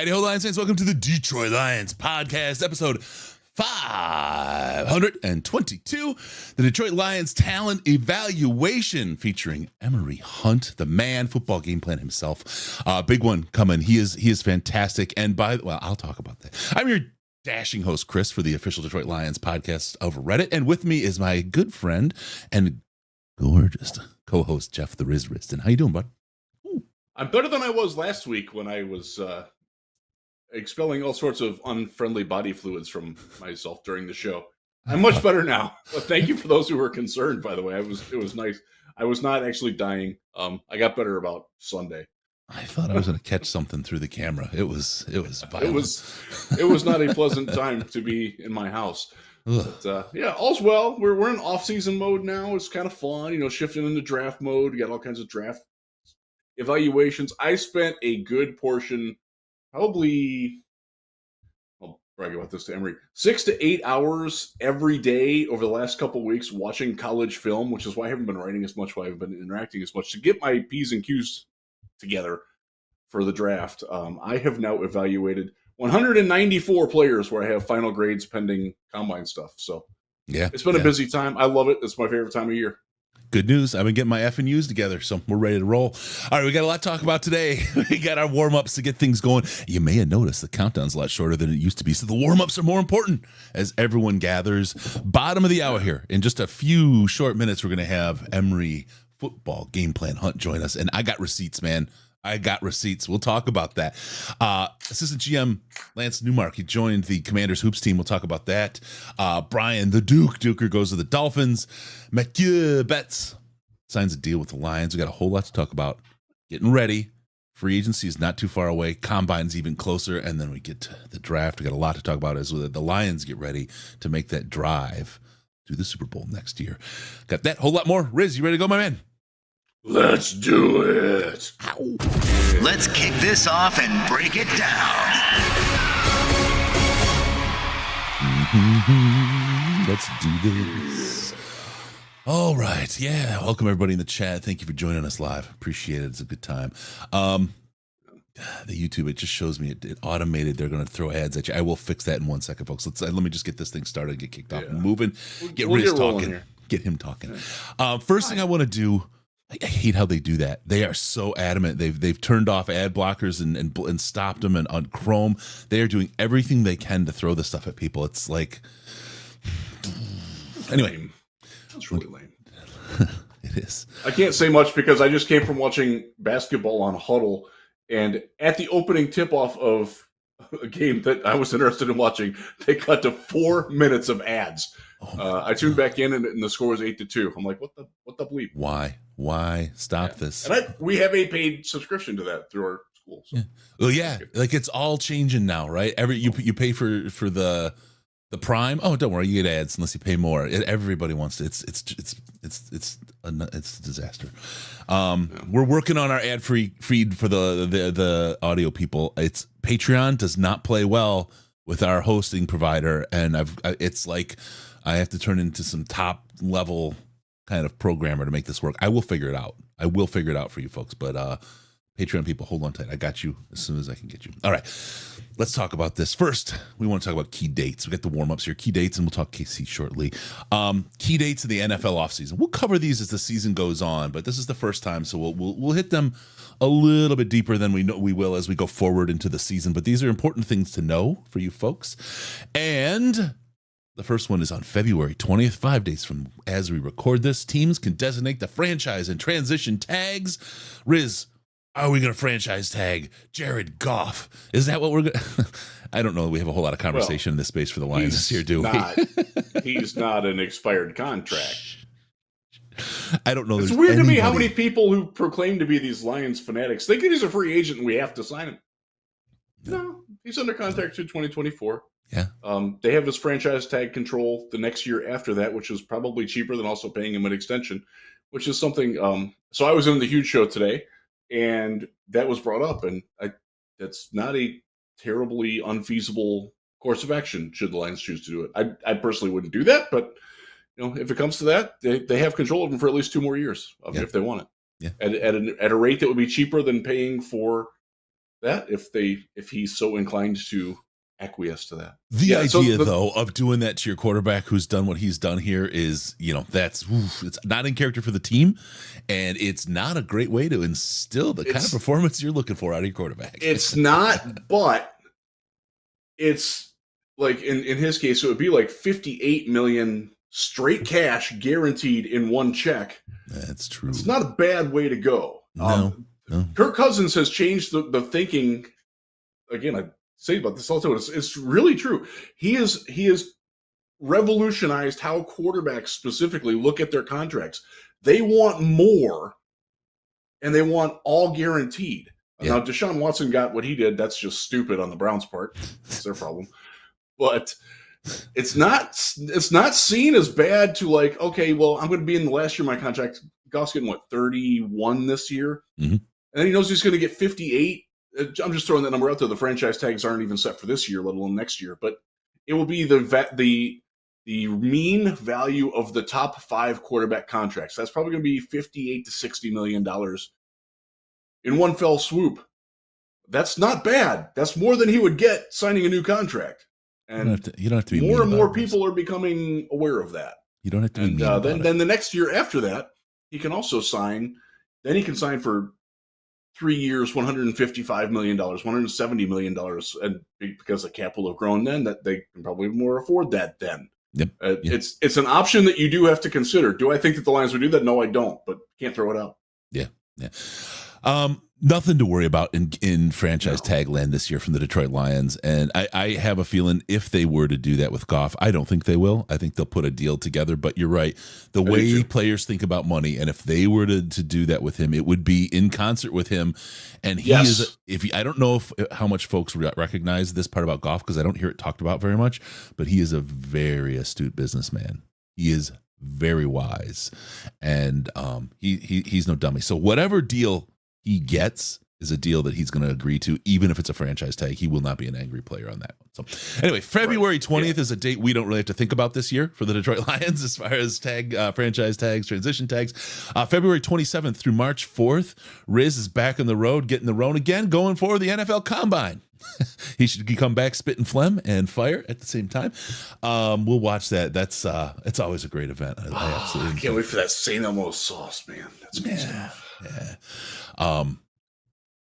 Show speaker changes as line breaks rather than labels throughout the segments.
Howdy ho, Lions fans. Welcome to the Detroit Lions podcast, episode 522. The Detroit Lions talent evaluation featuring Emory Hunt, the man, football game plan himself. Big one coming. He is fantastic. And I'll talk about that. I'm your dashing host, Chris, for the official Detroit Lions podcast over Reddit. And with me is my good friend and gorgeous co-host, Jeff the Riz Riston. How you doing, bud?
I'm better than I was last week when I was expelling all sorts of unfriendly body fluids from myself during the show. I'm much better now. But thank you for those who were concerned, by the way. It was nice. I was not actually dying. I got better about Sunday.
I thought I was going to catch something through the camera. It was violent.
It was not a pleasant time to be in my house. But, yeah, all's well. We're in off-season mode now. It's kind of fun, shifting into draft mode. We got all kinds of draft evaluations. I spent a good portion, probably, I'll brag about this to Emory, 6 to 8 hours every day over the last couple of weeks watching college film, which is why I haven't been writing as much, why I haven't been interacting as much, to get my P's and Q's together for the draft. I have now evaluated 194 players where I have final grades pending combine stuff. So yeah, it's been a busy time. I love it. It's my favorite time of year.
Good news. I've been getting my F and U's together, so we're ready to roll. All right, we got a lot to talk about today. We got our warm-ups to get things going. You may have noticed the countdown's a lot shorter than it used to be, so the warm-ups are more important as everyone gathers. Bottom of the hour here. In just a few short minutes, we're going to have Emory football game plan Hunt join us, and I got receipts, man. I got receipts. We'll talk about that. Assistant GM Lance Newmark, he joined the Commanders Hoops team. We'll talk about that. Brian the Duker goes to the Dolphins. Mathieu Betts signs a deal with the Lions. We got a whole lot to talk about. Getting ready. Free agency is not too far away. Combine's even closer. And then we get to the draft. We got a lot to talk about as the Lions get ready to make that drive to the Super Bowl next year. Got that whole lot more. Riz, you ready to go, my man?
Let's do it.
Ow.
Let's kick this off and break it down.
Let's do this. All right. Yeah. Welcome, everybody in the chat. Thank you for joining us live. Appreciate it. It's a good time. The YouTube, it just shows me it automated. They're going to throw ads at you. I will fix that in 1 second, folks. Let me just get this thing started, get kicked off and moving. Get Riz talking. Get him talking. First thing I want to do, I hate how they do that. They are so adamant. They've turned off ad blockers and stopped them and on Chrome. They are doing everything they can to throw this stuff at people. It's like, anyway,
that's really lame.
It is.
I can't say much because I just came from watching basketball on Huddle, and at the opening tip-off of a game that I was interested in watching, they cut to 4 minutes of ads. I tuned back in, and the score was 8-2. I'm like, what the bleep?
Why stop this?
And we have a paid subscription to that through our school. So.
Yeah. Well, yeah, like it's all changing now, right? You pay for the Prime. Oh, don't worry, you get ads unless you pay more. Everybody wants to. It's a disaster. We're working on our ad free feed for the audio people. It's Patreon does not play well with our hosting provider, and it's like I have to turn into some top level kind of programmer to make this work. I will figure it out. I will figure it out for you folks, but Patreon people, hold on tight. I got you as soon as I can get you. All right, let's talk about this. First, we want to talk about key dates. We got the warm-ups here, key dates, and we'll talk KC shortly. Key dates of the NFL offseason. We'll cover these as the season goes on, but this is the first time, so we'll hit them a little bit deeper than we will as we go forward into the season. But these are important things to know for you folks. And the first one is on February 20th, 5 days from as we record this. Teams can designate the franchise and transition tags. Riz, are we going to franchise tag Jared Goff? Is that what we're going to? I don't know. We have a whole lot of conversation in this space for the Lions this year, do we?
He's not an expired contract.
I don't know.
It's weird to me how many people who proclaim to be these Lions fanatics think that he's a free agent and we have to sign him. No, he's under contract through 2024.
Yeah.
They have his franchise tag control the next year after that, which is probably cheaper than also paying him an extension, which is something. So I was in the Huge Show today, and that was brought up, and that's not a terribly unfeasible course of action should the Lions choose to do it. I personally wouldn't do that, but if it comes to that, they have control of him for at least 2 more years if they want it.
Yeah.
At a rate that would be cheaper than paying for that if he's so inclined to acquiesce to that.
The idea, though, of doing that to your quarterback who's done what he's done here is, it's not in character for the team, and it's not a great way to instill the kind of performance you're looking for out of your quarterback.
It's not, but it's like in his case, it would be like $58 million straight cash guaranteed in one check.
That's true.
It's not a bad way to go.
No.
Kirk Cousins has changed the thinking. Again, I say about this all the time. It's really true. He has revolutionized how quarterbacks specifically look at their contracts. They want more, and they want all guaranteed. Yeah. Now, Deshaun Watson got what he did. That's just stupid on the Browns' part. That's their problem. But it's not seen as bad to like, okay, well, I'm going to be in the last year of my contract. Goff's getting, 31 this year? Mm-hmm. And then he knows he's going to get 58. I'm just throwing that number out there. The franchise tags aren't even set for this year, let alone next year. But it will be the mean value of the top 5 quarterback contracts. That's probably going to be $58 to $60 million in one fell swoop. That's not bad. That's more than he would get signing a new contract. And
you don't have to be
more and more people are becoming aware of that.
You don't have to be mean
about it. Then the next year after that, he can also sign. Then he can sign for 3 years, $155 million, $170 million, and because the cap will have grown then, that they can probably more afford that then.
Yep.
It's an option that you do have to consider. Do I think that the Lions would do that? No, I don't, but can't throw it out.
Yeah. Nothing to worry about in franchise tag land this year from the Detroit Lions. And I have a feeling if they were to do that with Goff, I don't think they will. I think they'll put a deal together. But you're right. The way players think about money, and if they were to do that with him, it would be in concert with him. And he is, I don't know how much folks recognize this part about Goff because I don't hear it talked about very much, but he is a very astute businessman. He is very wise, and he's no dummy. So whatever deal he gets is a deal that he's going to agree to, even if it's a franchise tag. He will not be an angry player on that one. So anyway, February 20th is a date we don't really have to think about this year for the Detroit Lions as far as franchise tags, transition tags. February 27th through March 4th, Riz is back on the road, getting the roan again, going for the NFL Combine. He should come back spitting phlegm and fire at the same time. We'll watch that. That's it's always a great event. I absolutely
can't wait for that St. Elmo's sauce, man. That's good stuff.
Yeah.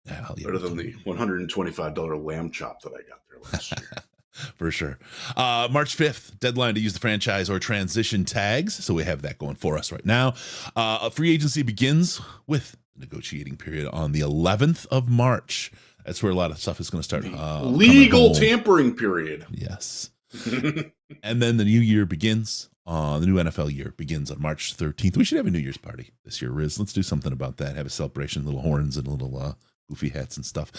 Better than the $125 lamb chop that I got there last year.
For sure. March 5th, deadline to use the franchise or transition tags. So we have that going for us right now. Free agency begins with the negotiating period on the 11th of March. That's where a lot of stuff is going to start.
Legal tampering period.
Yes. And then the new year begins. The new NFL year begins on March 13th. We should have a New Year's party this year, Riz. Let's do something about that. Have a celebration, little horns and little goofy hats and stuff.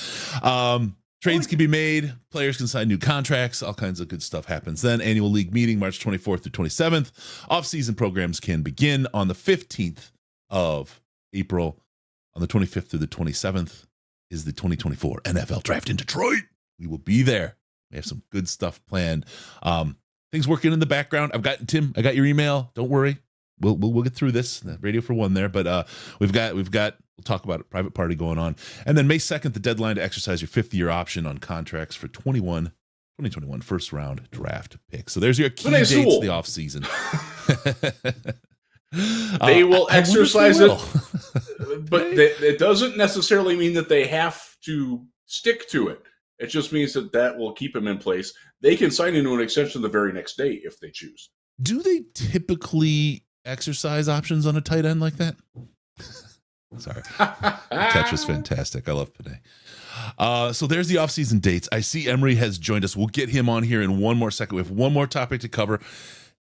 Trades can be made. Players can sign new contracts. All kinds of good stuff happens then. Annual league meeting, March 24th through 27th. Off-season programs can begin on the 15th of April. On the 25th through the 27th is the 2024 NFL Draft in Detroit. We will be there. We have some good stuff planned. Things working in the background. Tim, I got your email. Don't worry. We'll get through this. Radio for one there, but we'll talk about a private party going on. And then May 2nd, the deadline to exercise your 5th-year option on contracts for 2021 first round draft picks. So there's your key dates of the offseason.
They will exercise it, but it doesn't necessarily mean that they have to stick to it. It just means that will keep him in place. They can sign into an extension the very next day if they choose.
Do they typically exercise options on a tight end like that? Sorry. The catch was fantastic. I love Panay. So there's the offseason dates. I see Emory has joined us. We'll get him on here in one more second. We have one more topic to cover.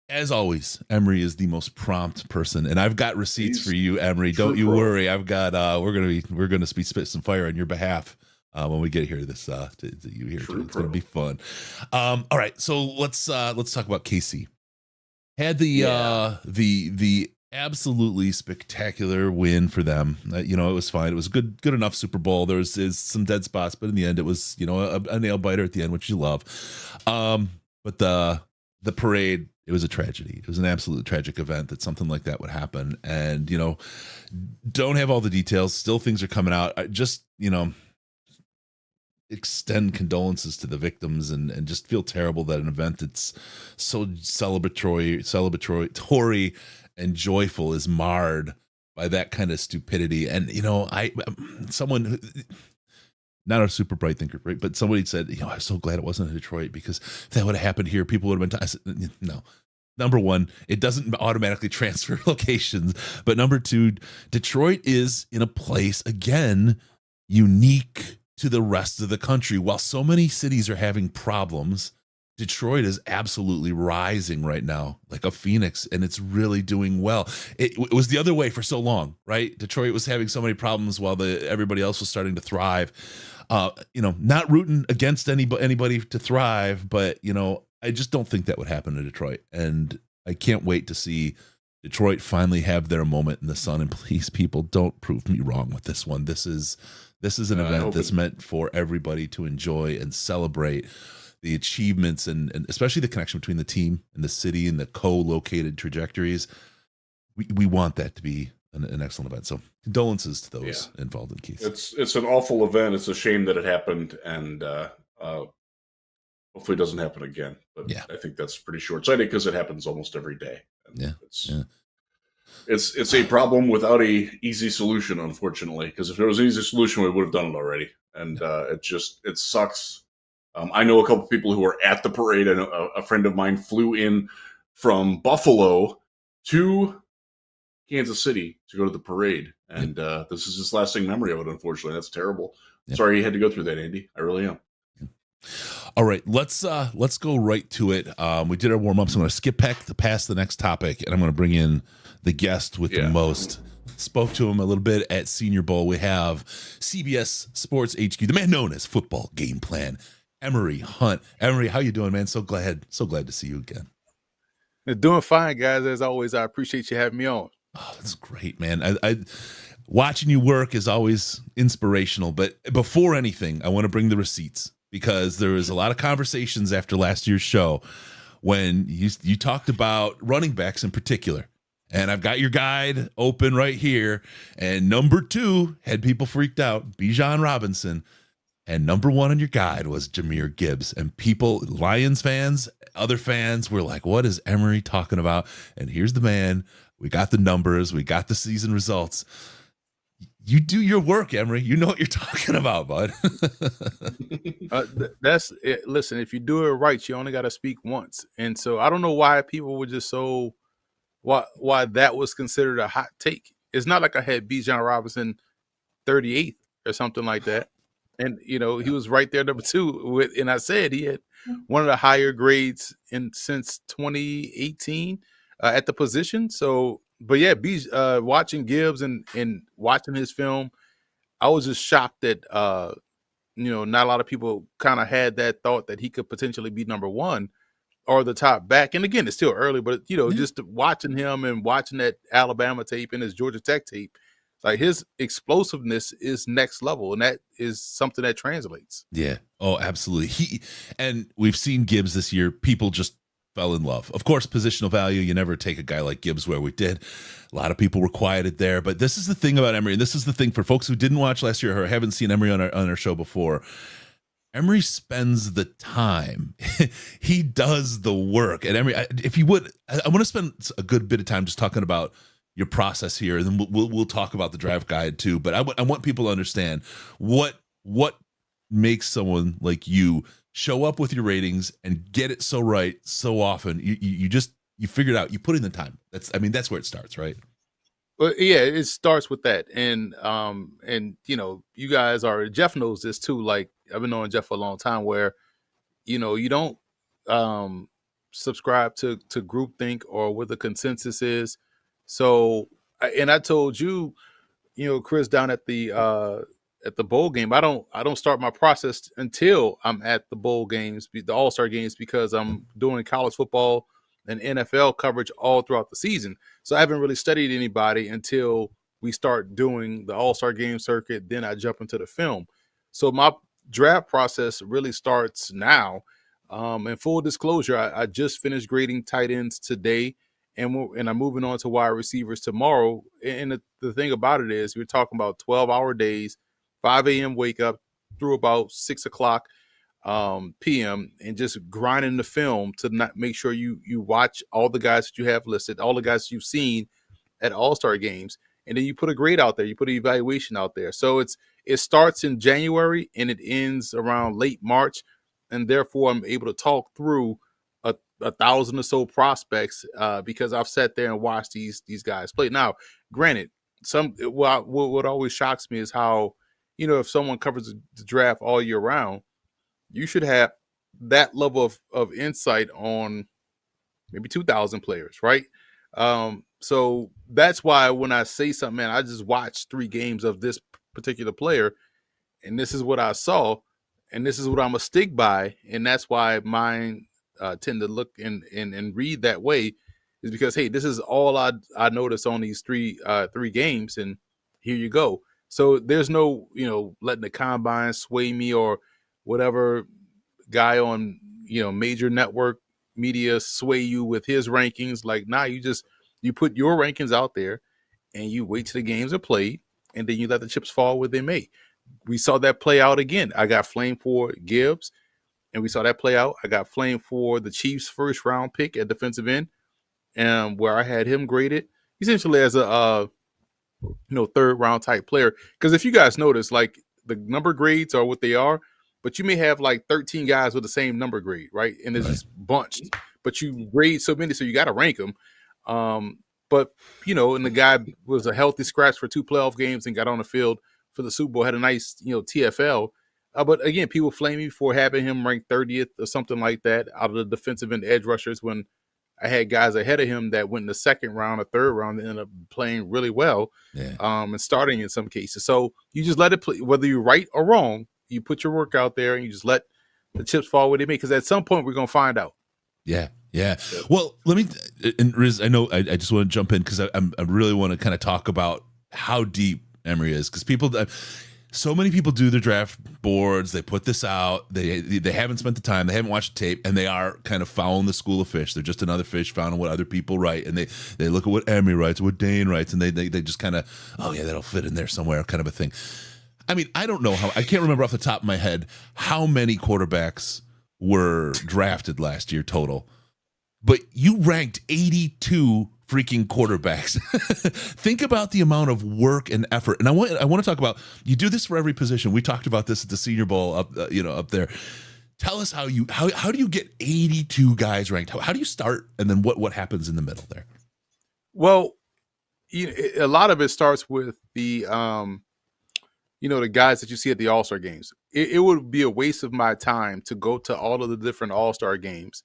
As always, Emory is the most prompt person, and I've got receipts for you, Emory. Don't you worry. I've got we're gonna spit some fire on your behalf when we get here to this to you here. It's gonna be fun. All right, so let's talk about KC. Had the absolutely spectacular win for them. It was fine. It was good enough Super Bowl. There was some dead spots, but in the end, it was a nail biter at the end, which you love. But the parade, it was a tragedy. It was an absolute tragic event that something like that would happen. And don't have all the details. Still, things are coming out. extend condolences to the victims and just feel terrible that an event that's so celebratory and joyful is marred by that kind of stupidity. And someone not a super bright thinker, right? But somebody said, I'm so glad it wasn't in Detroit, because if that would have happened here, people would have been. I said, no. Number one, it doesn't automatically transfer locations. But number two, Detroit is in a place, again, unique to the rest of the country. While so many cities are having problems, Detroit is absolutely rising right now, like a phoenix, and it's really doing well. It was the other way for so long, right? Detroit was having so many problems while everybody else was starting to thrive. Not rooting against anybody to thrive, but I just don't think that would happen to Detroit, and I can't wait to see Detroit finally have their moment in the sun. And please, people, don't prove me wrong with this one. This is an event that's meant for everybody to enjoy and celebrate the achievements and especially the connection between the team and the city and the co-located trajectories. We want that to be an excellent event. So condolences to those involved in Keith.
It's an awful event. It's a shame that it happened, and hopefully it doesn't happen again. But I think that's pretty short-sighted because it happens almost every day. And it's a problem without a easy solution, unfortunately, because if there was an easy solution, we would have done it already. And it sucks. I know a couple of people who were at the parade, and a friend of mine flew in from Buffalo to Kansas City to go to the parade. And this is his lasting memory of it, unfortunately. That's terrible. Sorry you had to go through that, Andy. I really am.
All right, let's go right to it. We did our warm-ups. I'm going to skip past the next topic, and I'm going to bring in the guest with the most. Spoke to him a little bit at Senior Bowl. We have CBS Sports HQ, the man known as Football Game Plan, Emory Hunt. Emory, how you doing, man? So glad to see you again.
Doing fine, guys. As always, I appreciate you having me on.
Oh, that's great, man. I watching you work is always inspirational. But before anything, I want to bring the receipts, because there was a lot of conversations after last year's show when you talked about running backs in particular. And I've got your guide open right here. And number 2 had people freaked out, Bijan Robinson. And number 1 on your guide was Jahmyr Gibbs. And people, Lions fans, other fans, were like, what is Emory talking about? And here's the man. We got the numbers. We got the season results. You do your work, Emory. You know what you're talking about, bud.
That's it. Listen, if you do it right, you only got to speak once. And so I don't know why people were just why that was considered a hot take. It's not like I had Bijan Robinson 38th or something like that. And, he was right there, number 2. And I said he had one of the higher grades since 2018 at the position. So, but yeah, watching Gibbs and watching his film, I was just shocked that, not a lot of people kind of had that thought that he could potentially be number 1 or the top back. And again, it's still early, but, just watching him and watching that Alabama tape and his Georgia Tech tape, like his explosiveness is next level, and that is something that translates.
Yeah. Oh, absolutely. And we've seen Gibbs this year. People just fell in love. Of course, positional value. You never take a guy like Gibbs where we did. A lot of people were quieted there. But this is the thing about Emory, and this is the thing for folks who didn't watch last year or haven't seen Emory on our show before. Emory spends the time. He does the work. And Emory, if you would, I want to spend a good bit of time just talking about your process here, and then we'll talk about the draft guide too. But I want people to understand what makes someone like you show up with your ratings and get it so right so often. You figure it out. You put in the time. That's where it starts, right?
Well, yeah, it starts with that, and you guys Jeff knows this too. Like, I've been knowing Jeff for a long time, where you don't subscribe to groupthink or what the consensus is. So, and I told you, Chris, down at the bowl game, I don't start my process until I'm at the bowl games, the All-Star games, because I'm doing college football and NFL coverage all throughout the season. So I haven't really studied anybody until we start doing the All-Star game circuit. Then I jump into the film. So my draft process really starts now. And full disclosure, I just finished grading tight ends today. And I'm moving on to wide receivers tomorrow. And the thing about it is, we're talking about 12-hour days, 5 a.m. wake up, through about 6 o'clock p.m. and just grinding the film to not make sure you watch all the guys that you have listed, all the guys you've seen at All-Star games, and then you put a grade out there, you put an evaluation out there. So it starts in January and it ends around late March, and therefore I'm able to talk through a 1,000 or so prospects because I've sat there and watched these guys play. Now, granted, what always shocks me is how, if someone covers the draft all year round, you should have that level of insight on maybe 2,000 players, right? So that's why when I say something, man, I just watched 3 games of this particular player, and this is what I saw, and this is what I'm going to stick by, and that's why mine tend to look and read that way, is because, hey, this is all I noticed on these three games, and here you go. So there's no, letting the combine sway me or whatever guy on, major network media sway you with his rankings. Like, nah, you put your rankings out there and you wait till the games are played, and then you let the chips fall where they may. We saw that play out again. I got flamed for Gibbs, and we saw that play out. I got flamed for the Chiefs' first round pick at defensive end, where I had him graded essentially as a third round type player. Because if you guys notice, like, the number grades are what they are, but you may have like 13 guys with the same number grade, right? And it's just bunched, but you grade so many, so you got to rank them. But and the guy was a healthy scratch for 2 playoff games and got on the field for the Super Bowl, had a nice, TFL. But again, people flame me for having him ranked 30th or something like that out of the defensive end edge rushers, when I had guys ahead of him that went in the second round or third round and ended up playing really well, and starting in some cases. So you just let it play, whether you're right or wrong. You put your work out there and you just let the chips fall where they may, because at some point we're going to find out.
Yeah. Well, let me, and Riz, I know I just want to jump in because I really want to kind of talk about how deep Emory is, because so many people do their draft boards, they put this out, they haven't spent the time, they haven't watched the tape, and they are kind of following the school of fish. They're just another fish found what other people write, and they look at what Emory writes, what Dane writes, and they just kind of, oh yeah, that'll fit in there somewhere, kind of a thing. I mean, I don't know I can't remember off the top of my head how many quarterbacks were drafted last year total, but you ranked 82 freaking quarterbacks. Think about the amount of work and effort. And I want to talk about, you do this for every position. We talked about this at the Senior Bowl up there. Tell us how do you get 82 guys ranked? How do you start, and then what happens in the middle there?
Well, a lot of it starts with the the guys that you see at the All-Star games. It would be a waste of my time to go to all of the different All-Star games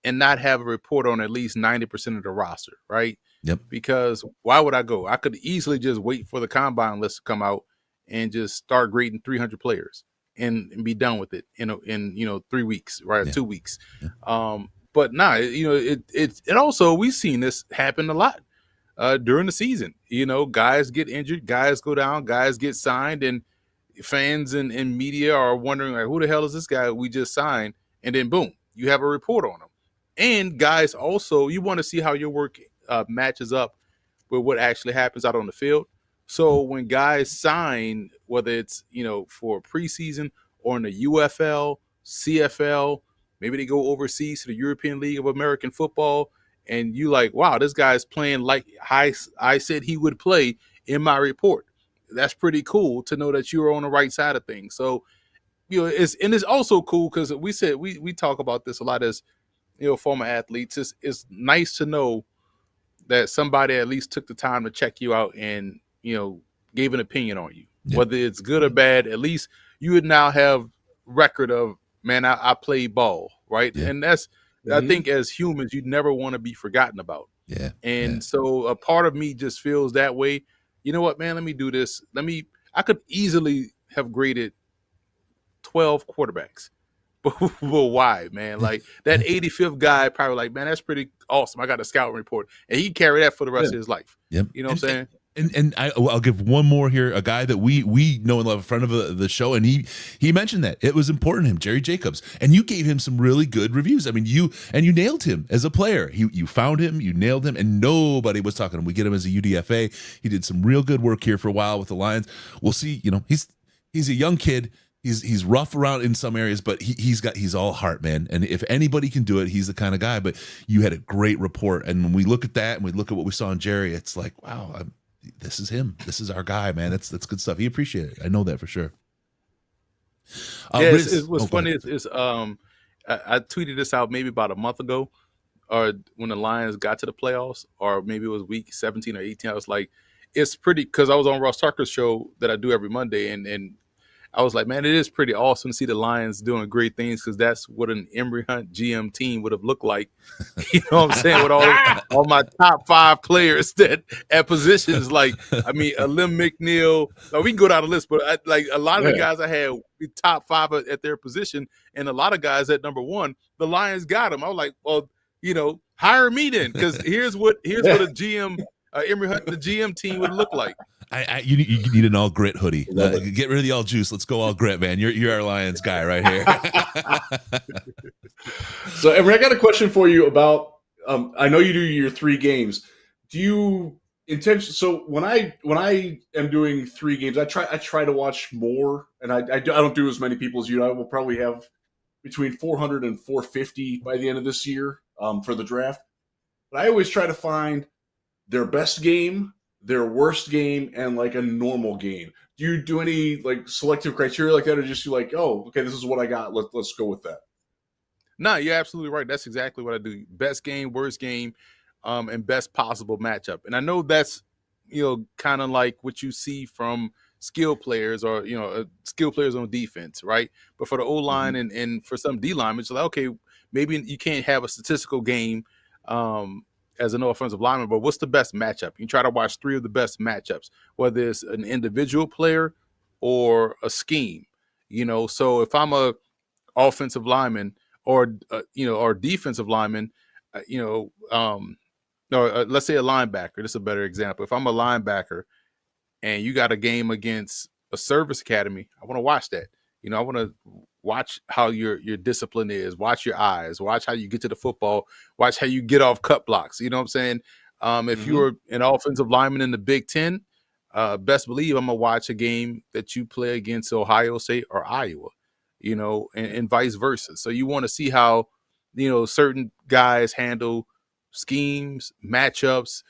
and not have a report on at least 90% of the roster, right?
Yep.
Because why would I go? I could easily just wait for the combine list to come out and just start grading 300 players and be done with it in 3 weeks, right? 2 weeks. Yeah. But it also, we've seen this happen a lot during the season. Guys get injured, guys go down, guys get signed, and fans and media are wondering, like, who the hell is this guy we just signed? And then boom, you have a report on him. And guys, also, you want to see how your work matches up with what actually happens out on the field. So when guys sign, whether it's for preseason or in the UFL, CFL, maybe they go overseas to the European League of American Football, and you like, wow, this guy's playing like I said he would play in my report. That's pretty cool to know that you're on the right side of things. So, it's also cool because we talk about this a lot as former athletes. It's nice to know that somebody at least took the time to check you out and gave an opinion on you, whether it's good or bad. At least you would now have record of, man, I played ball, right? Yeah. And that's, I think, as humans, you'd never want to be forgotten about.
Yeah.
And so a part of me just feels that way. You know what, man? Let me do this. I could easily have graded 12 quarterbacks. But why, man? Like, that 85th guy probably like, man, that's pretty awesome. I got a scouting report. And he'd carry that for the rest of his life.
Yep.
You know what I'm saying?
And I'll give one more here, a guy that we know and love, a friend of the show, and he mentioned that it was important to him, Jerry Jacobs, and you gave him some really good reviews. I mean, you nailed him as a player. You found him, you nailed him, and nobody was talking to him. We get him as a UDFA. He did some real good work here for a while with the Lions. We'll see. He's a young kid. He's rough around in some areas, but he's all heart, man. And if anybody can do it, he's the kind of guy. But you had a great report, and when we look at that and we look at what we saw in Jerry, it's like, wow, this is him. This is our guy, man. That's good stuff. He appreciated it. I know that for sure.
It was funny. I tweeted this out maybe about a month ago, or when the Lions got to the playoffs, or maybe it was week 17 or 18. I was like, it's pretty, because I was on Ross Tucker's show that I do every Monday, and I was like, man, it is pretty awesome to see the Lions doing great things, because that's what an Emory Hunt GM team would have looked like. You know what I'm saying? With all my top 5 players that at positions, like, I mean, Lim McNeil. We can go down the list, but a lot of the guys I had top 5 at their position, and a lot of guys at number 1, the Lions got them. I was like, well, hire me then, because here's what a GM. Emory Hunt, the GM team would look like.
You need an all grit hoodie. Get rid of the all juice. Let's go all grit, man. You're our Lions guy right here.
So, Emory, I got a question for you about. I know you do your 3 games. Do you So when I am doing 3 games, I try to watch more, and I don't do as many people as you. I will probably have between 400 and 450 by the end of this year for the draft. But I always try to find their best game, their worst game, and like a normal game. Do you do any like selective criteria like that, or just you like, oh, okay, this is what I got. Let's go with that?
No, you're absolutely right. That's exactly what I do. Best game, worst game, and best possible matchup. And I know that's kind of like what you see from skill players, or skill players on defense, right? But for the O line and for some D linemen, it's like, okay, maybe you can't have a statistical game as an offensive lineman, but what's the best matchup? You try to watch 3 of the best matchups, whether it's an individual player or a scheme. So if I'm a offensive lineman or or defensive lineman, or let's say a linebacker. This is a better example. If I'm a linebacker and you got a game against a service academy, I want to watch that. I want to watch how your discipline is, watch your eyes, watch how you get to the football, watch how you get off cut blocks. You know what I'm saying? If you're an offensive lineman in the Big Ten, best believe I'm going to watch a game that you play against Ohio State or Iowa, and vice versa. So you want to see how, certain guys handle schemes, matchups,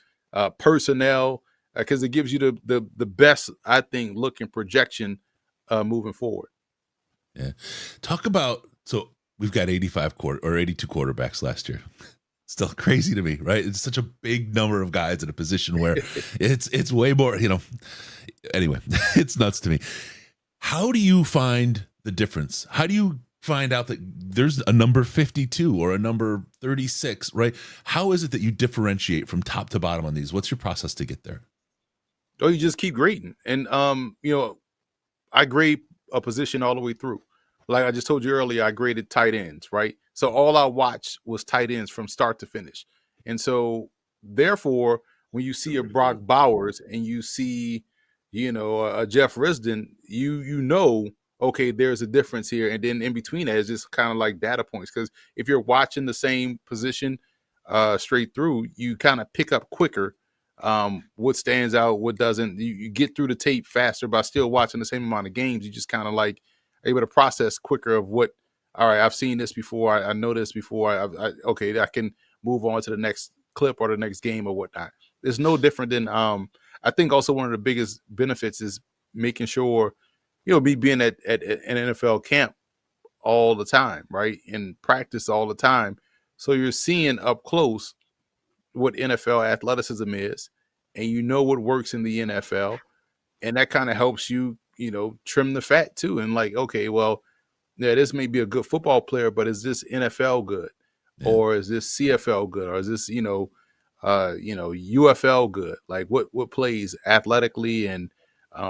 personnel, because it gives you the best, I think, look and projection moving forward.
Yeah. Talk about, so we've got 82 quarterbacks last year. Still crazy to me, right? It's such a big number of guys in a position where it's way more, anyway, it's nuts to me. How do you find the difference? How do you find out that there's a number 52 or a number 36, right? How is it that you differentiate from top to bottom on these? What's your process to get there?
Oh, you just keep grading. And, I grade a position all the way through. Like I just told you earlier, I graded tight ends, right? So all I watched was tight ends from start to finish. And so therefore, when you see a Brock Bowers and you see, a Jeff Risdon, okay, there's a difference here. And then in between that is just kind of like data points. Because if you're watching the same position straight through, you kind of pick up quicker what stands out, what doesn't. You get through the tape faster by still watching the same amount of games. You just kind of like able to process quicker of what, all right, I've seen this before. I know this before. I can move on to the next clip or the next game or whatnot. It's no different than, I think also one of the biggest benefits is making sure, me being at an NFL camp all the time, right? And practice all the time. So you're seeing up close what NFL athleticism is, and what works in the NFL. And that kind of helps you, trim the fat too. And like, okay, well, yeah, this may be a good football player, but is this NFL good? Yeah. Or is this CFL good? Or is this, UFL good? Like what plays athletically and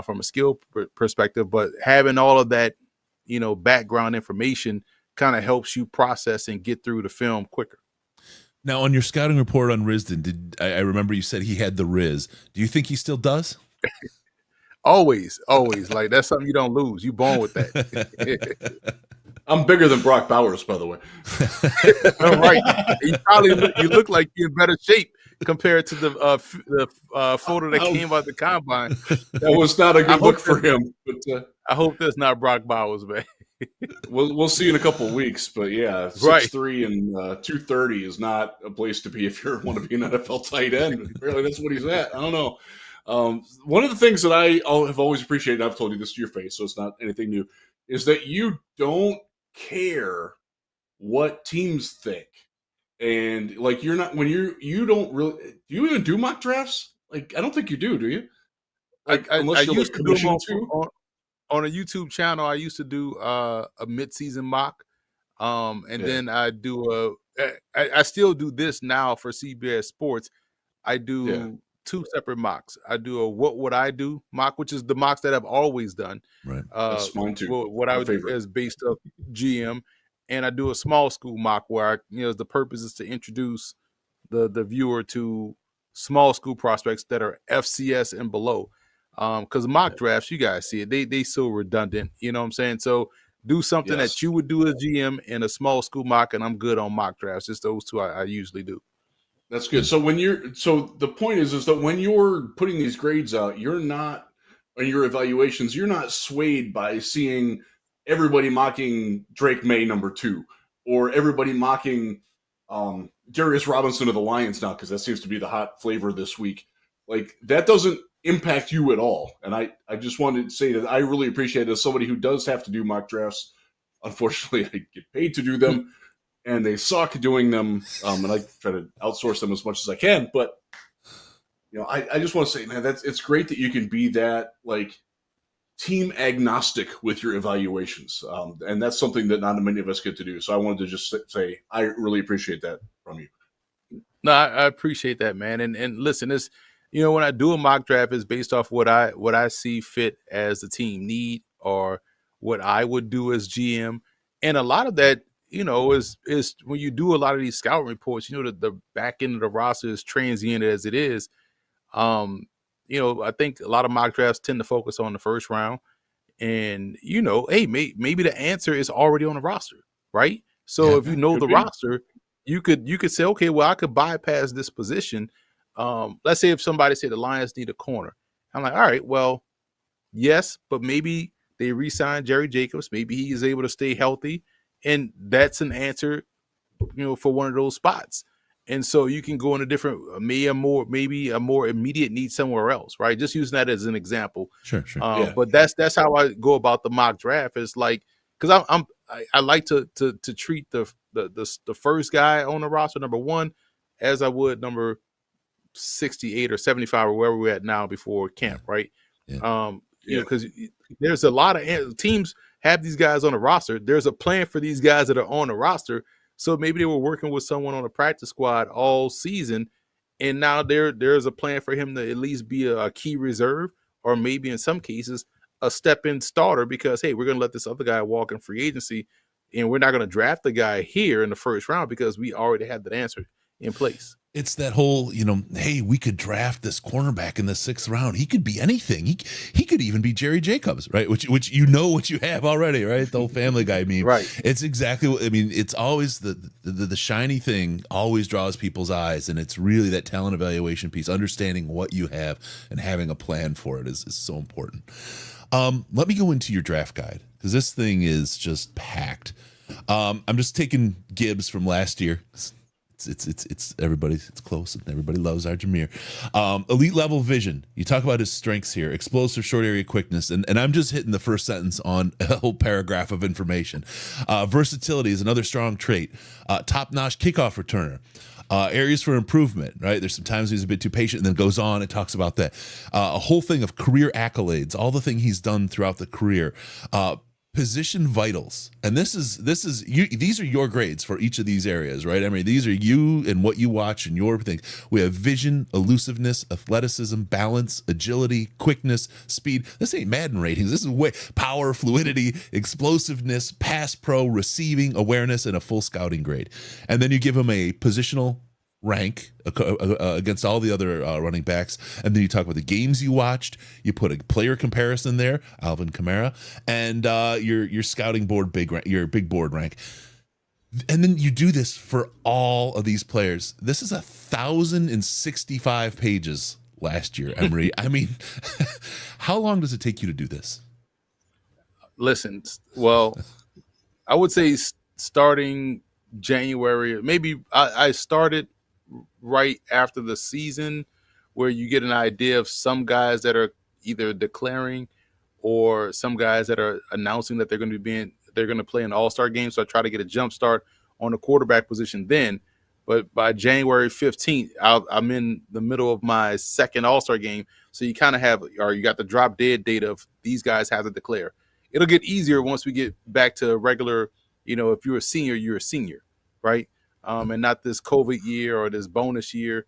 from a skill perspective, but having all of that, background information kind of helps you process and get through the film quicker.
Now, on your scouting report on Risdon, I remember you said he had the Riz. Do you think he still does?
Always. Like, that's something you don't lose. You born with that.
I'm bigger than Brock Bowers, by the way.
All right. You look like you're in better shape compared to the photo that came out the combine.
That was not a good look for him. But
I hope that's not Brock Bowers, man.
We'll see in a couple of weeks, but yeah, 6'3" and 230 is not a place to be if you want to be an NFL tight end. Apparently, that's what he's at. I don't know. One of the things that I have always appreciated, I've told you this to your face, so it's not anything new, is that you don't care what teams think. And like you're not you don't really do you even do mock drafts? Like I don't think you do you? Like unless you're
used
like
to do them
commissioned to.
on a YouTube channel. I used to do a mid-season mock, and then I do I still do this now for CBS Sports. I do 2 separate mocks. I do a what would I do mock, which is the mocks that I've always done.
Right.
That's mine too.
What I would do is based off GM, and I do a small school mock where the purpose is to introduce the viewer to small school prospects that are FCS and below. Because mock drafts, you guys see it, they so redundant. You know what I'm saying? So do something that you would do as GM in a small school mock, and I'm good on mock drafts. Just those 2 I usually do.
That's good. So the point is that when you're putting these grades out, you're not, in your evaluations, you're not swayed by seeing everybody mocking Drake May number 2 or everybody mocking Darius Robinson of the Lions now, because that seems to be the hot flavor this week. Like that doesn't impact you at all. And I just wanted to say that I really appreciate it as somebody who does have to do mock drafts. Unfortunately, I get paid to do them. And they suck doing them, and I try to outsource them as much as I can. But I just want to say, man, it's great that you can be that like team agnostic with your evaluations, and that's something that not many of us get to do. So I wanted to just say I really appreciate that from you.
No, I appreciate that, man. And listen, it's when I do a mock draft, it's based off what I see fit as the team need or what I would do as GM, and a lot of that. Is when you do a lot of these scout reports, the back end of the roster is transient as it is. I think a lot of mock drafts tend to focus on the first round, and hey, maybe the answer is already on the roster, right? So if you know the roster, you could say, okay, well, I could bypass this position. Let's say if somebody said the Lions need a corner, I'm like, all right, well, yes, but maybe they re-signed Jerry Jacobs, maybe he is able to stay healthy. And that's an answer, for one of those spots. And so you can go in a different, maybe a more immediate need somewhere else, right? Just using that as an example.
Sure.
But that's how I go about the mock draft. It's like, because I like to treat the first guy on the roster, number 1, as I would number 68 or 75 or wherever we're at now before camp, right?
Yeah.
Because there's a lot of teams have these guys on the roster. There's a plan for these guys that are on the roster. So maybe they were working with someone on a practice squad all season, and now there's a plan for him to at least be a key reserve, or maybe in some cases a step-in starter because, hey, we're going to let this other guy walk in free agency, and we're not going to draft the guy here in the first round because we already had that answer in place.
It's that whole, hey, we could draft this cornerback in the 6th round. He could be anything. He could even be Jerry Jacobs, right? Which what you have already, right? The whole Family Guy meme.
Right.
It's exactly what, it's always the shiny thing always draws people's eyes, and it's really that talent evaluation piece, understanding what you have and having a plan for it is so important. Let me go into your draft guide because this thing is just packed. I'm just taking Gibbs from last year. It's everybody's, it's close and everybody loves our Jahmyr. Elite level vision. You talk about his strengths here: explosive short area quickness, and I'm just hitting the first sentence on a whole paragraph of information. Versatility is another strong trait. Top-notch kickoff returner. Areas for improvement, right? There's sometimes he's a bit too patient, and then goes on and talks about that. A whole thing of career accolades, all the thing he's done throughout the career. Position vitals, and this is you. These are your grades for each of these areas, right? I mean, these are you and what you watch and your things. We have vision, elusiveness, athleticism, balance, agility, quickness, speed. This ain't Madden ratings. This is way power, fluidity, explosiveness, pass pro, receiving, awareness, and a full scouting grade. And then you give him a positional rank against all the other running backs, and then you talk about the games you watched. You put a player comparison there, Alvin Kamara, and your scouting board your big board rank, and then you do this for all of these players. This is 1,065 pages last year, Emory. I mean, how long does it take you to do this?
Listen, well, I would say starting January, maybe I started right after the season, where you get an idea of some guys that are either declaring or some guys that are announcing that they're going to play an All-Star game. So I try to get a jump start on the quarterback position then. But by January 15th, I'm in the middle of my second All-Star game. So you kind of have, or you got the drop dead date of these guys have to declare. It'll get easier once we get back to regular, if you're a senior, right? And not this COVID year or this bonus year.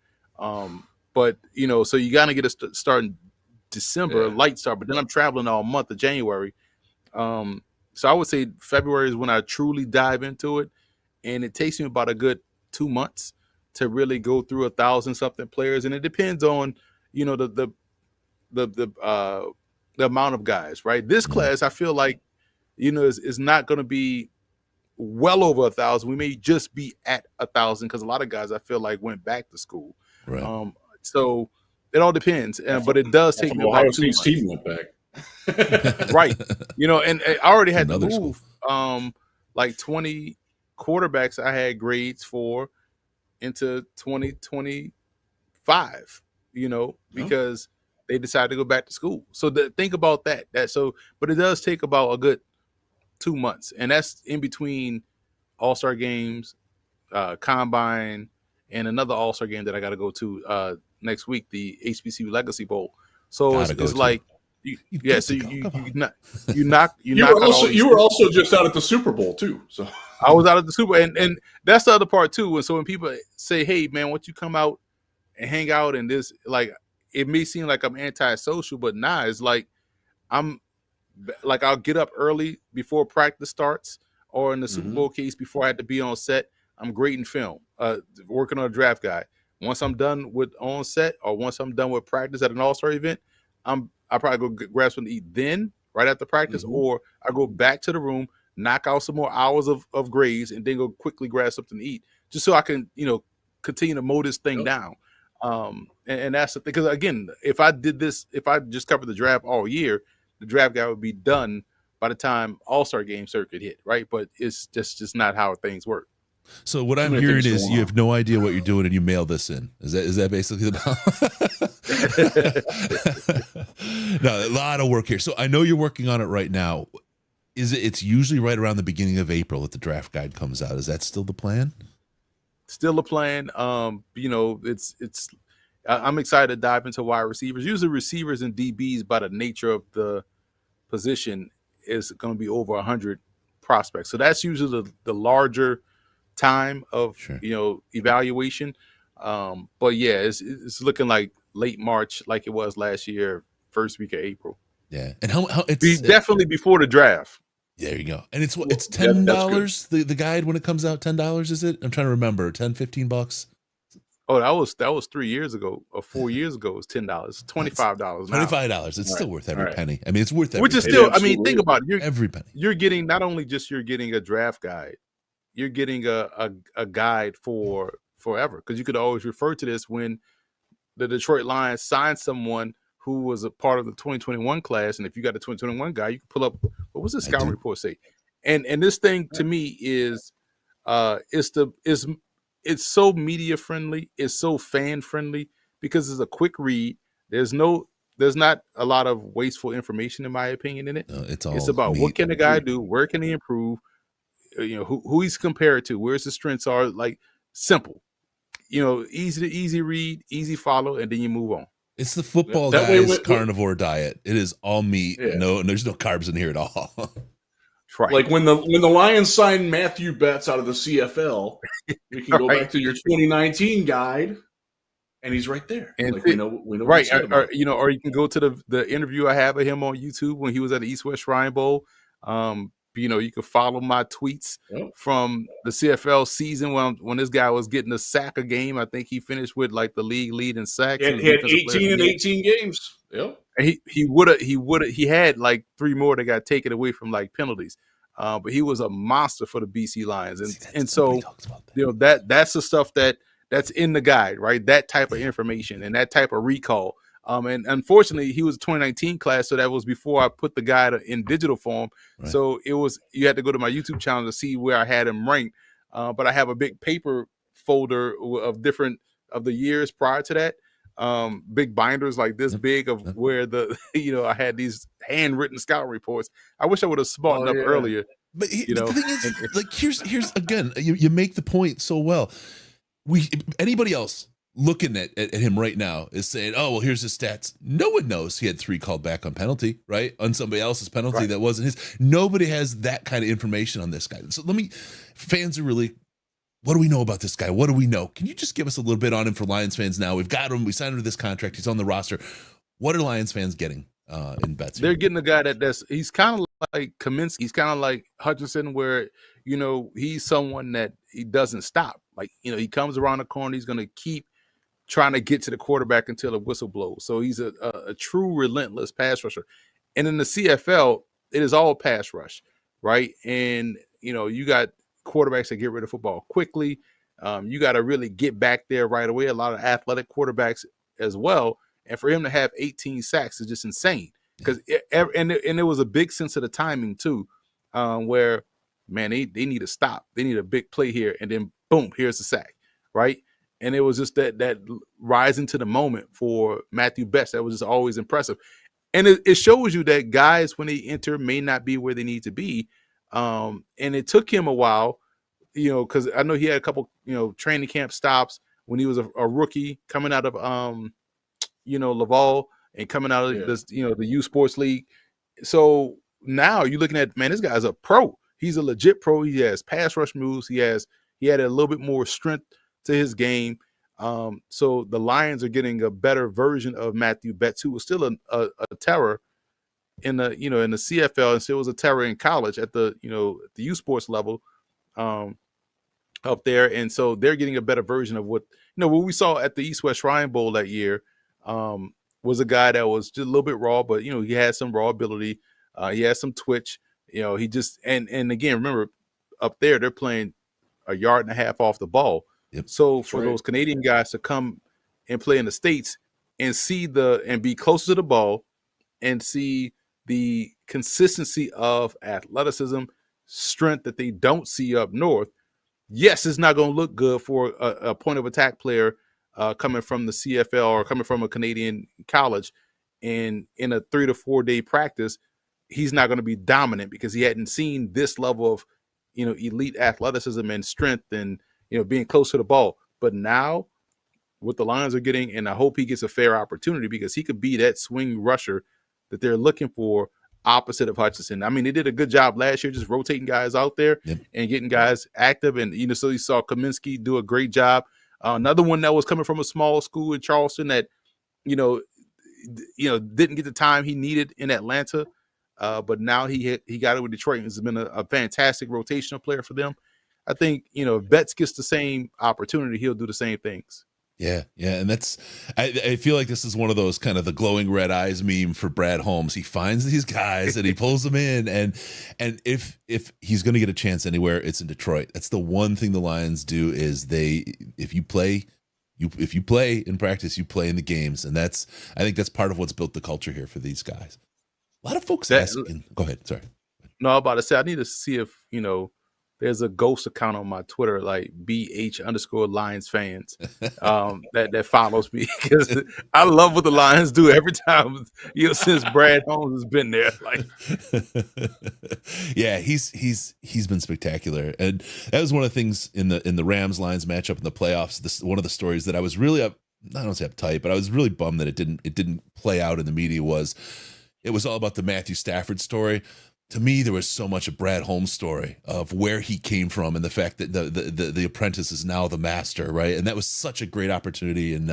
But, so you got to get a start in December, a light start. But then I'm traveling all month of January. So I would say February is when I truly dive into it. And it takes me about a good 2 months to really go through 1,000-something players. And it depends on, the amount of guys, right? This class, I feel like, is not going to be well over 1,000. We may just be at 1,000 because a lot of guys I feel like went back to school.
Right.
So it all depends. But it does take me about 2 months.
Team went back.
Right. And I already had to
Another
move like 20 quarterbacks I had grades for into 2025, because they decided to go back to school. So think about that. But it does take about a good 2 months, and that's in between All-Star games, Combine, and another All-Star game that I got to go to next week, the HBCU Legacy Bowl. So it's like, you
were also just out at the Super Bowl too. So
I was out at the Super Bowl, and that's the other part too. And so when people say, "Hey, man, why don't you come out and hang out?" and this, like, it may seem like I'm antisocial, but nah, it's like I'll get up early before practice starts, or in the Super Bowl case, before I had to be on set, I'm grading film, working on a draft guide. Once I'm done with on set, or once I'm done with practice at an All-Star event, I probably go grab something to eat then, right after practice, or I go back to the room, knock out some more hours of grades, and then go quickly grab something to eat, just so I can, continue to mow this thing down. And that's the thing, because again, if I just covered the draft all year, the draft guy would be done by the time All-Star game circuit hit, right? But it's just not how things work.
So what I'm hearing is you have no idea what you're doing and you mail this in. Is that basically the No, a lot of work here. So I know you're working on it right now. It's usually right around the beginning of April that the draft guide comes out. Is that still the plan?
Still a plan. I'm excited to dive into wide receivers. Usually receivers and DBs, by the nature of the position, is going to be over 100 prospects. So that's usually the larger time of evaluation. But yeah, it's looking like late March, like it was last year, first week of April.
Yeah, and how it's
definitely before the draft.
There you go. And it's $10 the guide when it comes out. $10, is it? I'm trying to remember. $10-15.
Oh, that was 3 years ago or 4 years ago. It was $10. $25 now.
$25. It's still worth every penny. I mean, it's worth every
Which is
penny.
still, I mean, think about it.
Every penny.
You're getting not only just you're getting a draft guide, you're getting a guide for forever, because you could always refer to this when the Detroit Lions signed someone who was a part of the 2021 class, and if you got a 2021 guy, you can pull up what was the scouting report say. And this thing to me is it's so media friendly, it's so fan friendly, because it's a quick read. There's not a lot of wasteful information, in my opinion, in it.
No, it's
about what can the guy do, where can he improve, who he's compared to, where's his strengths are, like simple, easy read, easy follow, and then you move on.
It's the football guy's carnivore diet. It is all meat. Yeah. No, there's no carbs in here at all.
Right. Like when the Lions signed Matthew Betts out of the CFL, we can go back to your 2019 guide, and he's right there. And like we know
right. Or you can go to the interview I have of him on YouTube when he was at the East-West Shrine Bowl. You can follow my tweets from the CFL season when this guy was getting a sack a game. I think he finished with like the league lead in sacks.
He had 18 in 18 games. Yep.
And he had like 3 more that got taken away from like penalties. But he was a monster for the BC Lions. And so that's the stuff that's in the guide, right? That type of information and that type of recall. And unfortunately, he was a 2019 class, so that was before I put the guy in digital form.
Right.
So you had to go to my YouTube channel to see where I had him ranked. But I have a big paper folder of different of the years prior to that. Big binders like this big of where I had these handwritten scout reports. I wish I would have smartened up earlier.
But the thing is, like, here's again, you make the point so well. Anybody else looking at him right now is saying, oh, well, here's his stats. No one knows he had 3 called back on penalty, right? On somebody else's penalty that wasn't his. Nobody has that kind of information on this guy. So fans are really, what do we know about this guy? What do we know? Can you just give us a little bit on him for Lions fans now? We've got him. We signed him to this contract. He's on the roster. What are Lions fans getting in bets?
They're getting a guy he's kind of like Kaminsky. He's kind of like Hutchinson, where, he's someone that he doesn't stop. Like, he comes around the corner. He's going to keep trying to get to the quarterback until the whistle blows. So he's a true relentless pass rusher. And in the CFL, it is all pass rush, right? And, you got quarterbacks that get rid of football quickly. You got to really get back there right away. A lot of athletic quarterbacks as well. And for him to have 18 sacks is just insane. Because it was a big sense of the timing too, where, man, they need to stop. They need a big play here, and then boom, here's the sack, right? And it was just that rising to the moment for Matthew Betts that was just always impressive. And it shows you that guys, when they enter, may not be where they need to be. And it took him a while, because I know he had a couple, training camp stops when he was a rookie coming out of, Laval and coming out of this, the U Sports League. So now you're looking at, man, this guy's a pro. He's a legit pro. He has pass rush moves. He had a little bit more strength to his game. So the Lions are getting a better version of Matthew Betts, who was still a terror in the CFL, and still was a terror in college at the the U Sports level up there. And so they're getting a better version of what we saw at the East West Shrine Bowl that year. Was a guy that was just a little bit raw, but he had some raw ability. He had some twitch. He just and again, remember, up there they're playing a yard and a half off the ball.
Yep.
So for those Canadian guys to come and play in the States and and be closer to the ball and see the consistency of athleticism, strength that they don't see up north. Yes, it's not going to look good for a point of attack player coming from the CFL or coming from a Canadian college, and in a 3 to 4 day practice, he's not going to be dominant because he hadn't seen this level of, elite athleticism and strength and, being close to the ball. But now what the Lions are getting, and I hope he gets a fair opportunity because he could be that swing rusher that they're looking for opposite of Hutchinson. I mean, they did a good job last year just rotating guys out there and getting guys active. And, so you saw Kaminsky do a great job. Another one that was coming from a small school in Charleston that, didn't get the time he needed in Atlanta. But now he got it with Detroit. He's been a fantastic rotational player for them. I think, if Betts gets the same opportunity, he'll do the same things.
Yeah. And I feel like this is one of those kind of the glowing red eyes meme for Brad Holmes. He finds these guys and he pulls them in. And if he's going to get a chance anywhere, it's in Detroit. That's the one thing the Lions do is if you play in practice, you play in the games. And I think that's part of what's built the culture here for these guys. A lot of folks asking. Go ahead. Sorry.
No, I'm about to say, I need to see if, there's a ghost account on my Twitter, like BH_Lions fans, that follows me because I love what the Lions do every time, since Brad Holmes has been there. Like,
yeah, he's been spectacular, and that was one of the things in the Rams Lions matchup in the playoffs. One of the stories that I was really I don't say uptight, but I was really bummed that it didn't play out in the media. It was all about the Matthew Stafford story. To me, there was so much a Brad Holmes story of where he came from and the fact that the apprentice is now the master, right? And that was such a great opportunity and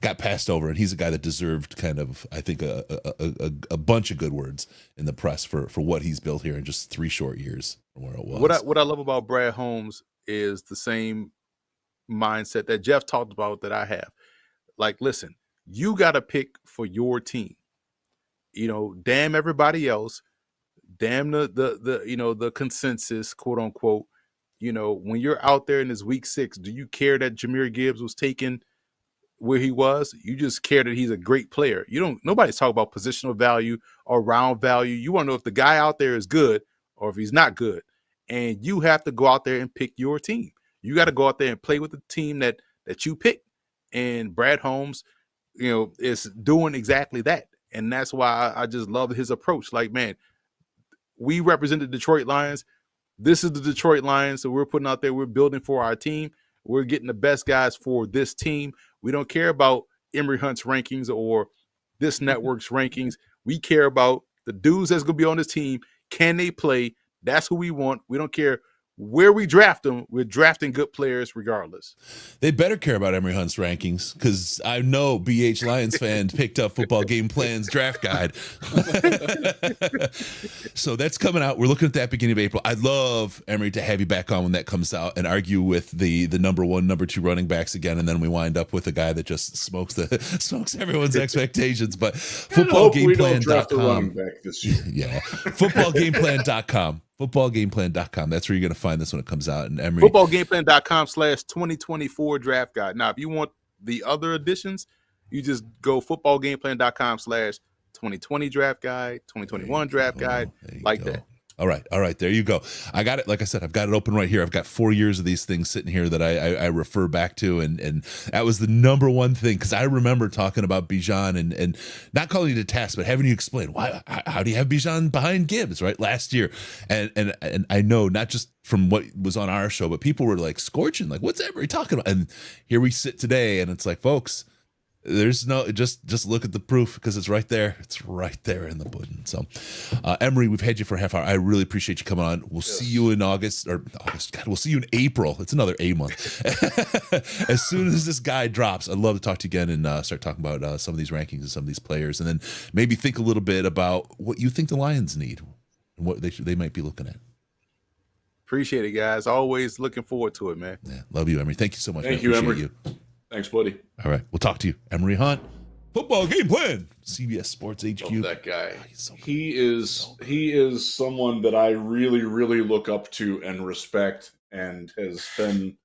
got passed over. And he's a guy that deserved kind of, I think, a bunch of good words in the press for what he's built here in just 3 short years from where it was.
What I love about Brad Holmes is the same mindset that Jeff talked about that I have. Like, listen, you got to pick for your team. Damn everybody else. Damn the consensus, quote unquote. When you're out there in this week 6, do you care that Jahmyr Gibbs was taken where he was. You just care that he's a great player. Nobody's talking about positional value or round value. You want to know if the guy out there is good or if he's not good. And you have to go out there and pick your team. You got to go out there and play with the team that you pick. And Brad Holmes, is doing exactly that. And that's why I just love his approach. Like, man, we represent the Detroit Lions. This is the Detroit Lions. So we're putting out there, we're building for our team. We're getting the best guys for this team. We don't care about Emory Hunt's rankings or this network's rankings. We care about the dudes that's going to be on this team. Can they play? That's who we want. We don't care where we draft them. We're drafting good players regardless.
They better care about Emory Hunt's rankings, because I know BH Lions fan picked up Football Game Plan's draft guide. So that's coming out. We're looking at that beginning of April. I'd love, Emory, to have you back on when that comes out and argue with the number 1, number 2 running backs again, and then we wind up with a guy that just smokes everyone's expectations. But footballgameplan.com.
Back this year.
Yeah. Footballgameplan.com. Footballgameplan.com. That's where you're going to find this when it comes out. And Emory,
footballgameplan.com/2024 draft guide. Now, if you want the other editions, you just go footballgameplan.com/2020 draft guide, 2021 draft guide, like that.
All right. There you go. I got it. Like I said, I've got it open right here. I've got 4 years of these things sitting here that I refer back to. And that was the number one thing. Cause I remember talking about Bijan and not calling you to task, but having you explain how do you have Bijan behind Gibbs right last year? And I know not just from what was on our show, but people were like scorching, like, what's Emory talking about? And here we sit today and it's like, folks, there's no, just look at the proof, because it's right there. It's right there in the pudding. So, Emory, we've had you for a half hour. I really appreciate you coming on. We'll see you in August. God, we'll see you in April. It's another A month. As soon as this guy drops, I'd love to talk to you again and start talking about some of these rankings and some of these players, and then maybe think a little bit about what you think the Lions need and what they might be looking at.
Appreciate it, guys. Always looking forward to it, man.
Yeah, love you, Emory. Thank you so much.
Thank you, Emory. Thanks, buddy.
All right. We'll talk to you. Emory Hunt, Football Game Plan, CBS Sports HQ.
Love that guy. He is someone that I really, really look up to and respect, and has been.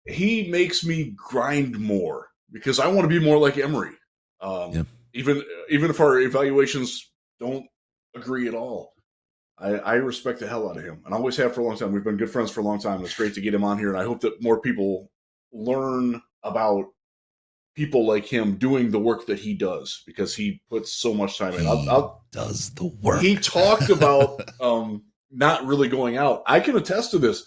He makes me grind more because I want to be more like Emory. Even if our evaluations don't agree at all, I respect the hell out of him, and I always have for a long time. We've been good friends for a long time. It's great to get him on here, and I hope that more people learn about people like him doing the work that he does, because he puts so much time in.
Does the work.
He talked about not really going out. I can attest to this.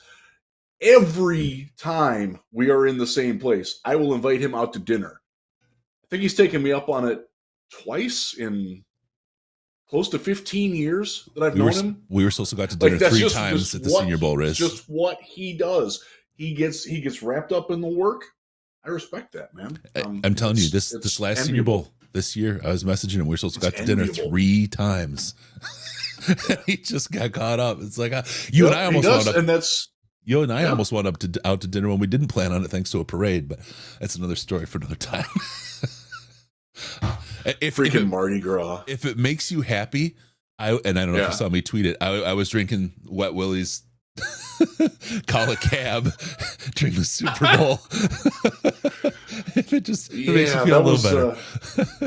Every time we are in the same place, I will invite him out to dinner. I think he's taken me up on it twice in close to 15 years that I've known him.
We were supposed to go out to dinner three times at the Senior Bowl, Riz.
Just what he does. He gets wrapped up in the work. I respect that, man.
I'm telling you, this last Senior Bowl this year, I was messaging him. We were supposed to go out to dinner 3 times. He just got caught up. It's like you and I almost wound up, and that's you and I almost wound up out to dinner when we didn't plan on it, thanks to a parade. But that's another story for another time.
Freaking Mardi Gras.
If it makes you happy, I don't know if you saw me tweet it. I was drinking Wet Willie's. Call a cab during the Super Bowl. If it makes you feel a little better.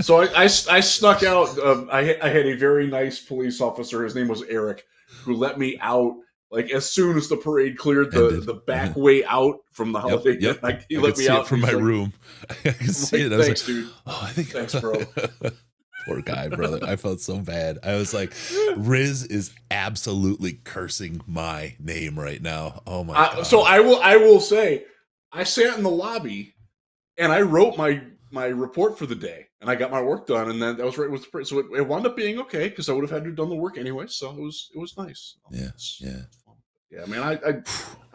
So I snuck out. I had a very nice police officer. His name was Eric, who let me out like as soon as the parade cleared the back way out from the holiday.
Yep.
He let me out
from my room. I can see it. I was
thanks, dude. Thanks, bro.
Poor guy, brother. I felt so bad. I was like, Riz is absolutely cursing my name right now. Oh my God.
So I will say, I sat in the lobby and I wrote my report for the day, and I got my work done, and then that was right with the parade. So it wound up being okay, because I would have had to have done the work anyway. So it was nice.
Yeah.
I mean, I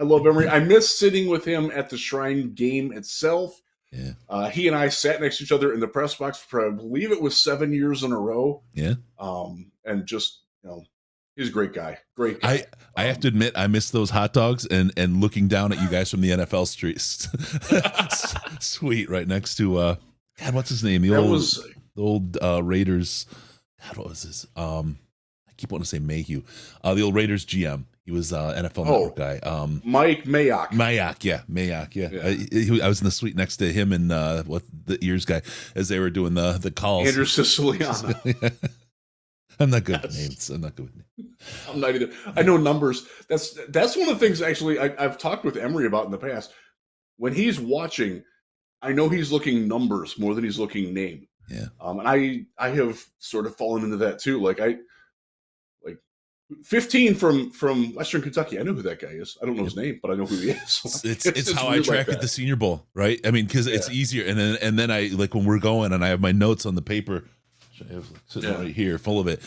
love Emory. I miss sitting with him at the Shrine game itself.
Yeah.
He and I sat next to each other in the press box for, I believe it was 7 years in a row.
Yeah.
And just, he's a great guy. Great
guy. I have to admit, I miss those hot dogs and looking down at you guys from the NFL streets. Sweet, right next to God, what's his name? The old Raiders. God, what was his? I keep wanting to say Mayhew. The old Raiders GM. He was NFL
Oh.
Network guy.
Mike Mayock.
Mayock, yeah. I was in the suite next to him and what the ears guy as they were doing the calls.
Andrew Siciliano.
I'm not good with names. I'm not good with names.
I'm not either. I know numbers. That's one of the things actually I've talked with Emory about in the past. When he's watching, I know he's looking numbers more than he's looking name.
Yeah.
And I have sort of fallen into that too. Like 15 from Western Kentucky. I know who that guy is. I don't know his name, but I know who he is.
It's how I track at the Senior Bowl, right? I mean, because it's easier. And then I like when we're going and I have my notes on the paper. I was sitting right here, full of it.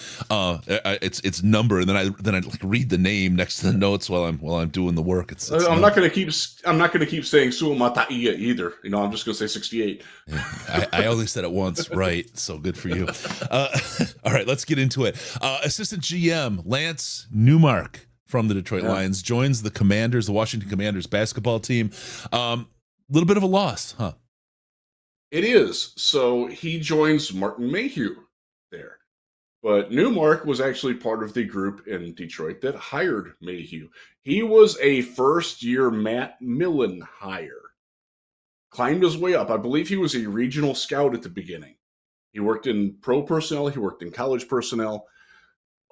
It's number, and then I like read the name next to the notes while I'm doing the work.
I'm not going to keep saying Suamataia either. You know, I'm just going to say 68.
Yeah, I only said it once, right? So good for you. All right, let's get into it. Assistant GM Lance Newmark from the Detroit Lions joins the Commanders, the Washington Commanders basketball team. A little bit of a loss, huh?
It is. So he joins Martin Mayhew there. But Newmark was actually part of the group in Detroit that hired Mayhew. He was a first-year Matt Millen hire. Climbed his way up. I believe he was a regional scout at the beginning. He worked in pro personnel. He worked in college personnel.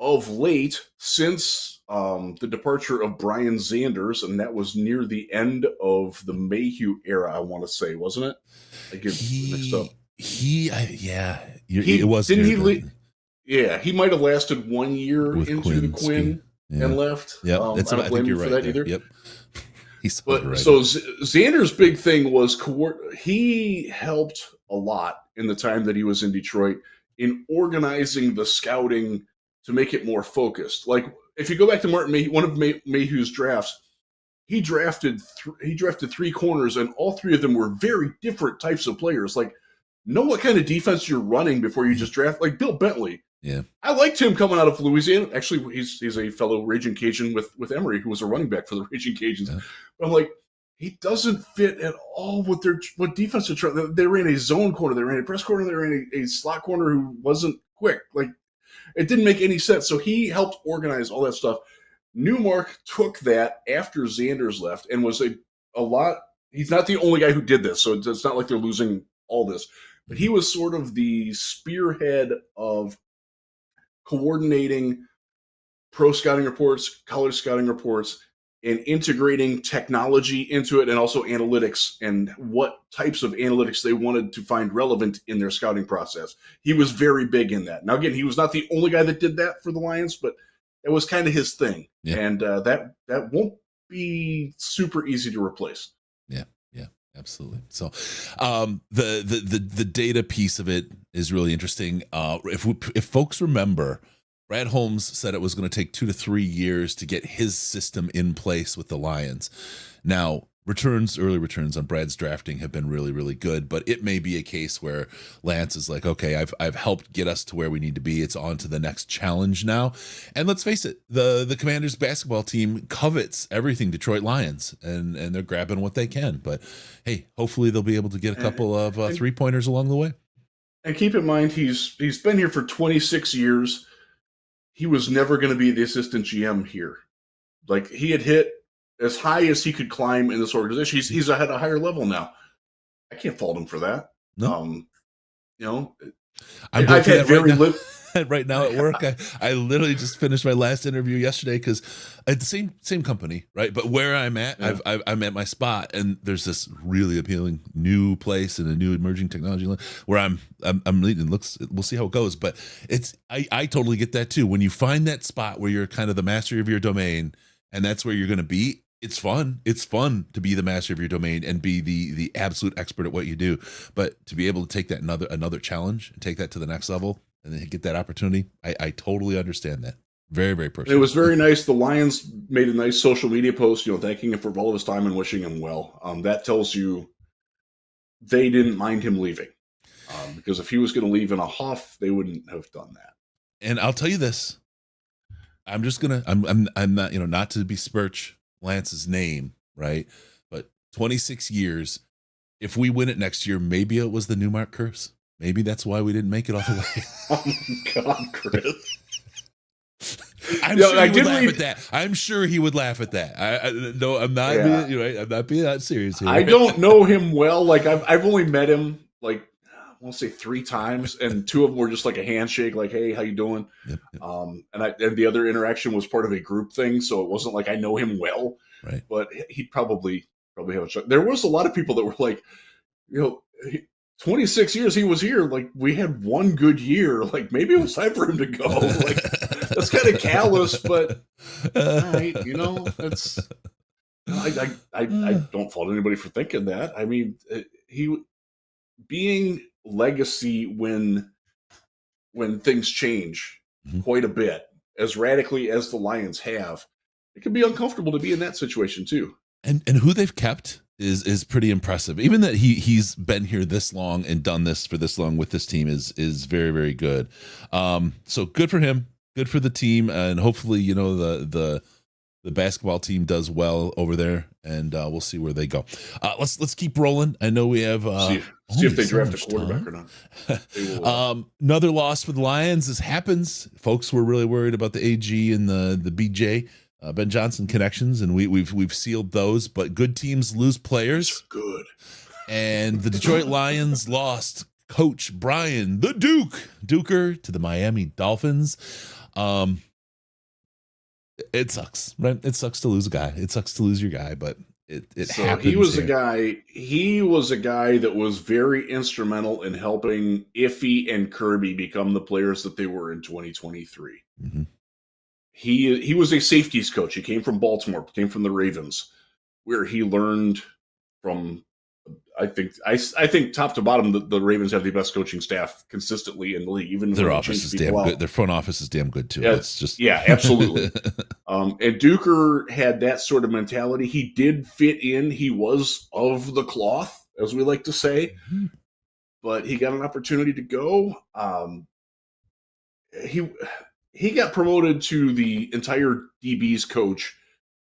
Of late, since the departure of Brian Zanders, and that was near the end of the Mayhew era, I want to say, wasn't it? I get mixed up.
It was.
Didn't he leave? Yeah, he might have lasted 1 year
With
into the Quinn and left.
Yeah,
I don't blame him for that either.
Yep.
So Xander's big thing was he helped a lot in the time that he was in Detroit in organizing the scouting to make it more focused. Like if you go back to Martin Mayhew, one of Mayhew's drafts, he drafted three corners, and all three of them were very different types of players. Like, know what kind of defense you're running before you just draft. Like Bill Bentley.
Yeah,
I liked him coming out of Louisiana. Actually, he's a fellow Raging Cajun with Emory, who was a running back for the Raging Cajuns. Yeah. But I'm like, he doesn't fit at all with what defense they're trying. They ran a zone corner, they ran a press corner, they ran a slot corner who wasn't quick. Like, it didn't make any sense. So he helped organize all that stuff. Newmark took that after Zanders left and was a lot. He's not the only guy who did this, so it's not like they're losing all this. But he was sort of the spearhead of coordinating pro scouting reports, college scouting reports, and integrating technology into it, and also analytics and what types of analytics they wanted to find relevant in their scouting process. He was very big in that. Now, again, he was not the only guy that did that for the Lions, but it was kind of his thing. Yeah. And that won't be super easy to replace.
Yeah, absolutely. So the data piece of it is really interesting. If folks remember, Brad Holmes said it was going to take 2 to 3 years to get his system in place with the Lions. Now, early returns on Brad's drafting have been really, really good, but it may be a case where Lance is like, okay, I've helped get us to where we need to be. It's on to the next challenge now. And let's face it, the Commanders basketball team covets everything Detroit Lions, and they're grabbing what they can. But hey, hopefully they'll be able to get a couple of 3-pointers along the way.
And keep in mind, he's been here for 26 years. He was never going to be the assistant GM here. Like, he had hit as high as he could climb in this organization. He's at a higher level now. I can't fault him for that.
No.
I've had very
right now at work. I literally just finished my last interview yesterday because at the same company, right? But where I'm at, yeah. I'm at my spot, and there's this really appealing new place and a new emerging technology where I'm leading. We'll see how it goes, but I totally get that too. When you find that spot where you're kind of the master of your domain, and that's where you're going to be. It's fun. It's fun to be the master of your domain and be the absolute expert at what you do. But to be able to take that another challenge and take that to the next level and then get that opportunity, I totally understand that. Very, very personal.
It was very nice. The Lions made a nice social media post, thanking him for all of his time and wishing him well. That tells you they didn't mind him leaving. Because if he was going to leave in a huff, they wouldn't have done that.
And I'll tell you this. I'm not, not to besmirch Lance's name, right? But 26 years, if we win it next year, maybe it was the Newmark curse. Maybe that's why we didn't make it all the way.
Oh my God, Chris.
I'm
Yeah,
sure
I
he would
did
laugh
read-
at that. I'm sure he would laugh at that. No, I'm not
Yeah.
being, right? I'm not being that serious here.
I don't know him well. Like I've only met him like I want to say 3 times, and 2 of them were just like a handshake, like "Hey, how you doing?"
Yep, yep.
And the other interaction was part of a group thing, so it wasn't like I know him well.
Right.
But he'd probably have a chuck. There was a lot of people that were like, 26 years he was here. Like we had 1 good year. Like maybe it was time for him to go. Like that's kind of callous, but all right, it's. I don't fault anybody for thinking that. I mean, he being legacy when things change quite a bit, as radically as the Lions have, it can be uncomfortable to be in that situation too.
And who they've kept is pretty impressive. Even that he's been here this long and done this for this long with this team is very, very good. So good for him, good for the team, and hopefully the basketball team does well over there, and we'll see where they go. Let's keep rolling. I know we have
see if they draft a quarterback or not.
Another loss for the Lions. This happens. Folks were really worried about the AG and the BJ Ben Johnson connections, and we've sealed those. But good teams lose players.
Good.
And the Detroit Lions lost Coach Brian the Duker to the Miami Dolphins. It sucks, right? It sucks to lose a guy. It sucks to lose your guy, but it happens.
He was
here.
a guy that was very instrumental in helping Iffy and Kirby become the players that they were in 2023.
Mm-hmm.
He was a safeties coach. He came from Baltimore, came from the Ravens, where he learned from. I think top to bottom, the Ravens have the best coaching staff consistently in the league. Even
their office is damn good. Their front office is damn good too.
Yeah,
it's just
absolutely. And Duker had that sort of mentality. He did fit in. He was of the cloth, as we like to say, but he got an opportunity to go. He got promoted to the entire DB's coach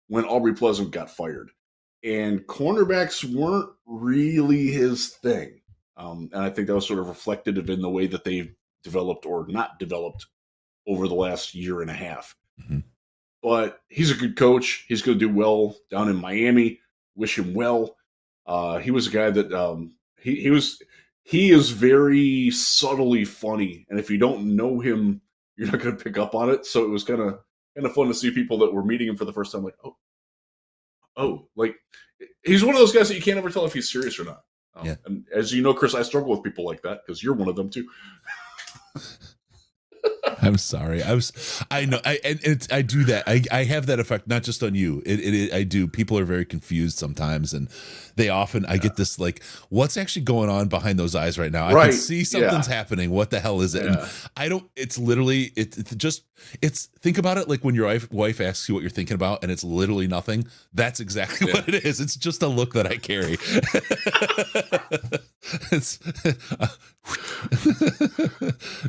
when Aubrey Pleasant got fired. And cornerbacks weren't really his thing. And I think that was sort of reflected in the way that they've developed or not developed over the last year and a half.
Mm-hmm.
But he's a good coach. He's going to do well down in Miami. Wish him well. He was a guy that he is very subtly funny. And if you don't know him, you're not going to pick up on it. So it was kind of fun to see people that were meeting him for the first time like, like he's one of those guys that you can't ever tell if he's serious or not. And as you know, Chris, I struggle with people like that because you're one of them too.
I'm sorry. I know. I do that. I have that effect, not just on you. I do. People are very confused sometimes, and they often. I get this like, what's actually going on behind those eyes right now? I can see something's happening. What the hell is it? And I don't. It's literally. It's. Think about it like when your wife asks you what you're thinking about, and it's literally nothing. That's exactly what it is. It's just a look that I carry. It's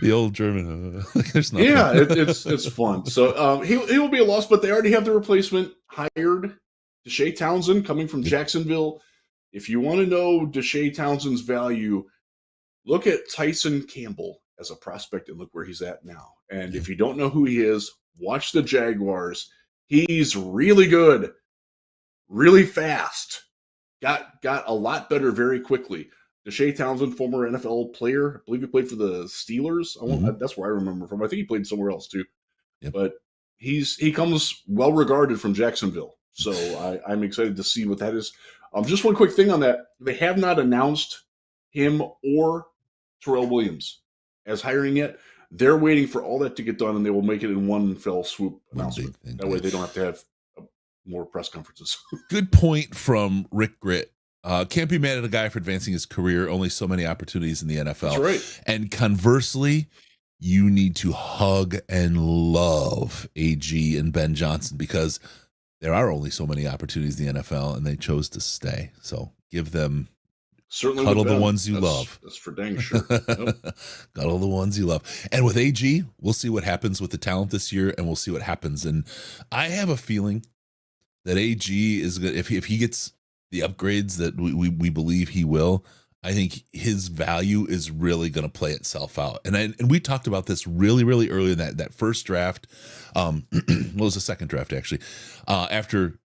the old German. There's nothing.
Yeah, it's fun. So he will be a loss, but they already have the replacement hired. Deshae Townsend coming from Jacksonville. If you want to know Deshae Townsend's value, look at Tyson Campbell as a prospect and look where he's at now. And if you don't know who he is, watch the Jaguars. He's really good, really fast. Got a lot better very quickly. Deshae Townsend, former NFL player. I believe he played for the Steelers. That's where I remember from. I think he played somewhere else too.
Yep.
But he comes well regarded from Jacksonville. So I'm excited to see what that is. Just one quick thing on that. They have not announced him or Terrell Williams as hiring yet. They're waiting for all that to get done, and they will make it in one fell swoop announcement. That way they don't have to have more press conferences.
Good point from Rick Gritt. Can't be mad at a guy for advancing his career. Only so many opportunities in the NFL.
That's right.
And conversely, you need to hug and love AG and Ben Johnson because there are only so many opportunities in the NFL, and they chose to stay. So give them
certainly
cuddle the ones you love.
That's for dang sure. Yep.
Cuddle the ones you love. And with AG, we'll see what happens with the talent this year, and we'll see what happens. And I have a feeling that AG is good if he gets the upgrades that we believe he will. I think his value is really going to play itself out. And we talked about this really, really early in that first draft. What was the second draft actually? After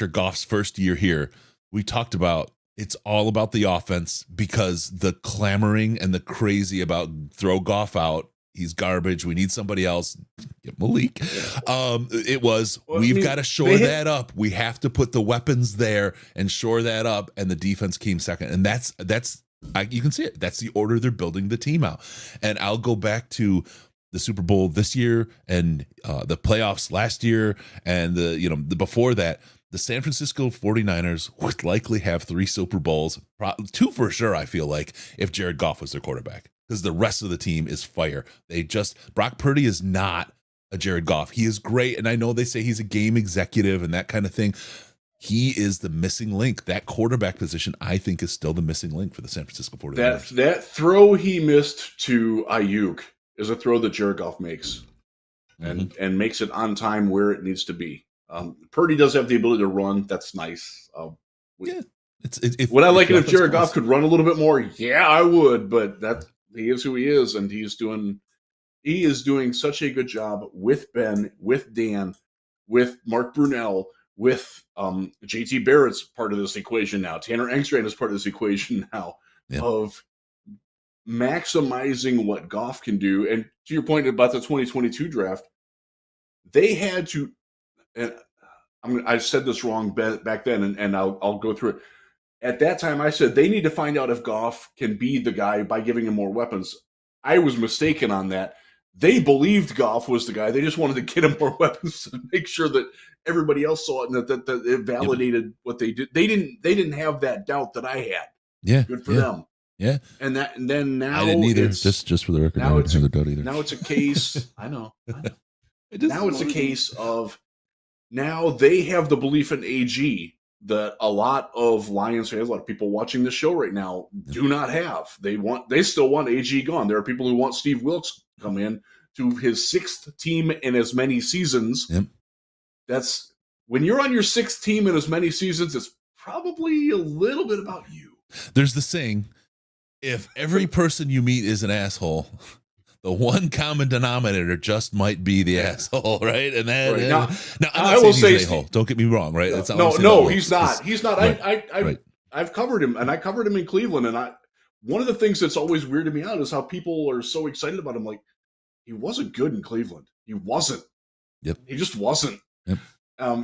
Goff's first year here, we talked about it's all about the offense because the clamoring and the crazy about throw Goff out. He's garbage. We need somebody else. Get Malik. It was, we've got to shore that up. We have to put the weapons there and shore that up. And the defense came second. And that's you can see it. That's the order they're building the team out. And I'll go back to the Super Bowl this year and the playoffs last year and the before that. The San Francisco 49ers would likely have 3 Super Bowls, 2 for sure, I feel like, if Jared Goff was their quarterback. Because the rest of the team is fire. Brock Purdy is not a Jared Goff. He is great, and I know they say he's a game executive and that kind of thing. He is the missing link. That quarterback position, I think, is still the missing link for the San Francisco 49ers.
That throw he missed to Ayuk is a throw that Jared Goff makes, and makes it on time where it needs to be. Purdy does have the ability to run. That's nice.
Yeah.
Would I like it if Jared Goff could run a little bit more? Yeah, I would, but he is who he is, and he is doing such a good job with Ben, with Dan, with Mark Brunell, with JT Barrett's part of this equation now. Tanner Engstrand is part of this equation now of maximizing what Goff can do. And to your point about the 2022 draft, they had to. And I said this wrong back then, and I'll go through it. At that time, I said they need to find out if Goff can be the guy by giving him more weapons. I was mistaken on that. They believed Goff was the guy. They just wanted to get him more weapons to make sure that everybody else saw it and that it validated what they did. They didn't have that doubt that I had.
Yeah,
good for them.
Yeah,
and then now
I didn't either. Just for the record,
now
I didn't have the doubt either.
Now it's a case. I know. Now it's a case of now they have the belief in AG that a lot of Lions fans, a lot of people watching this show right now do not have. They still want AG gone. There are people who want Steve Wilks to come in to his 6th team in as many seasons.
Yep.
That's when you're on your 6th team in as many seasons, it's probably a little bit about you.
There's the saying, if every person you meet is an asshole, the one common denominator just might be the asshole, right? And that
right.
Now I will say, don't get me wrong, right?
He's not. He's not.
Right.
I've covered him, and I covered him in Cleveland. And one of the things that's always weirded me out is how people are so excited about him. Like, he wasn't good in Cleveland. He wasn't.
Yep.
He just wasn't.
Yep.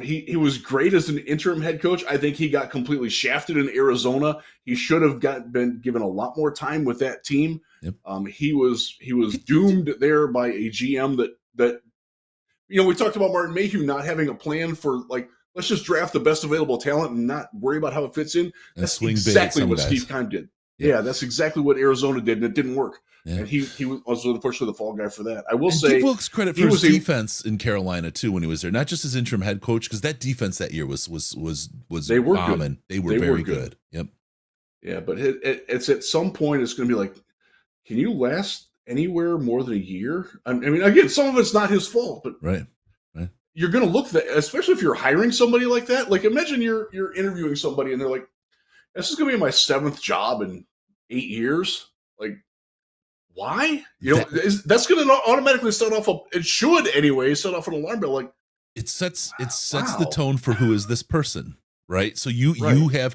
He was great as an interim head coach. I think he got completely shafted in Arizona. He should have been given a lot more time with that team.
Yep.
He was doomed there by a GM that we talked about Martin Mayhew not having a plan for, like, let's just draft the best available talent and not worry about how it fits in. That's exactly what Steve Keim did. Yeah, that's exactly what Arizona did, and it didn't work. Yeah. And he was unfortunately the fall guy for that. I will say,
give Wilkes credit for his defense in Carolina too when he was there, not just as interim head coach, because that defense that year was
they were
bombing.
Good.
They were very good. Yep.
Yeah, but it's at some point it's going to be like, can you last anywhere more than a year? I mean, again, some of it's not his fault, but
right.
You're going to look that, especially if you're hiring somebody like that. Like, imagine you're interviewing somebody and they're like, "This is going to be my 7th job in 8 years." Like, why? That's going to automatically start off. It should anyway start off an alarm bell. Like,
it sets the tone for who is this person, right? So you have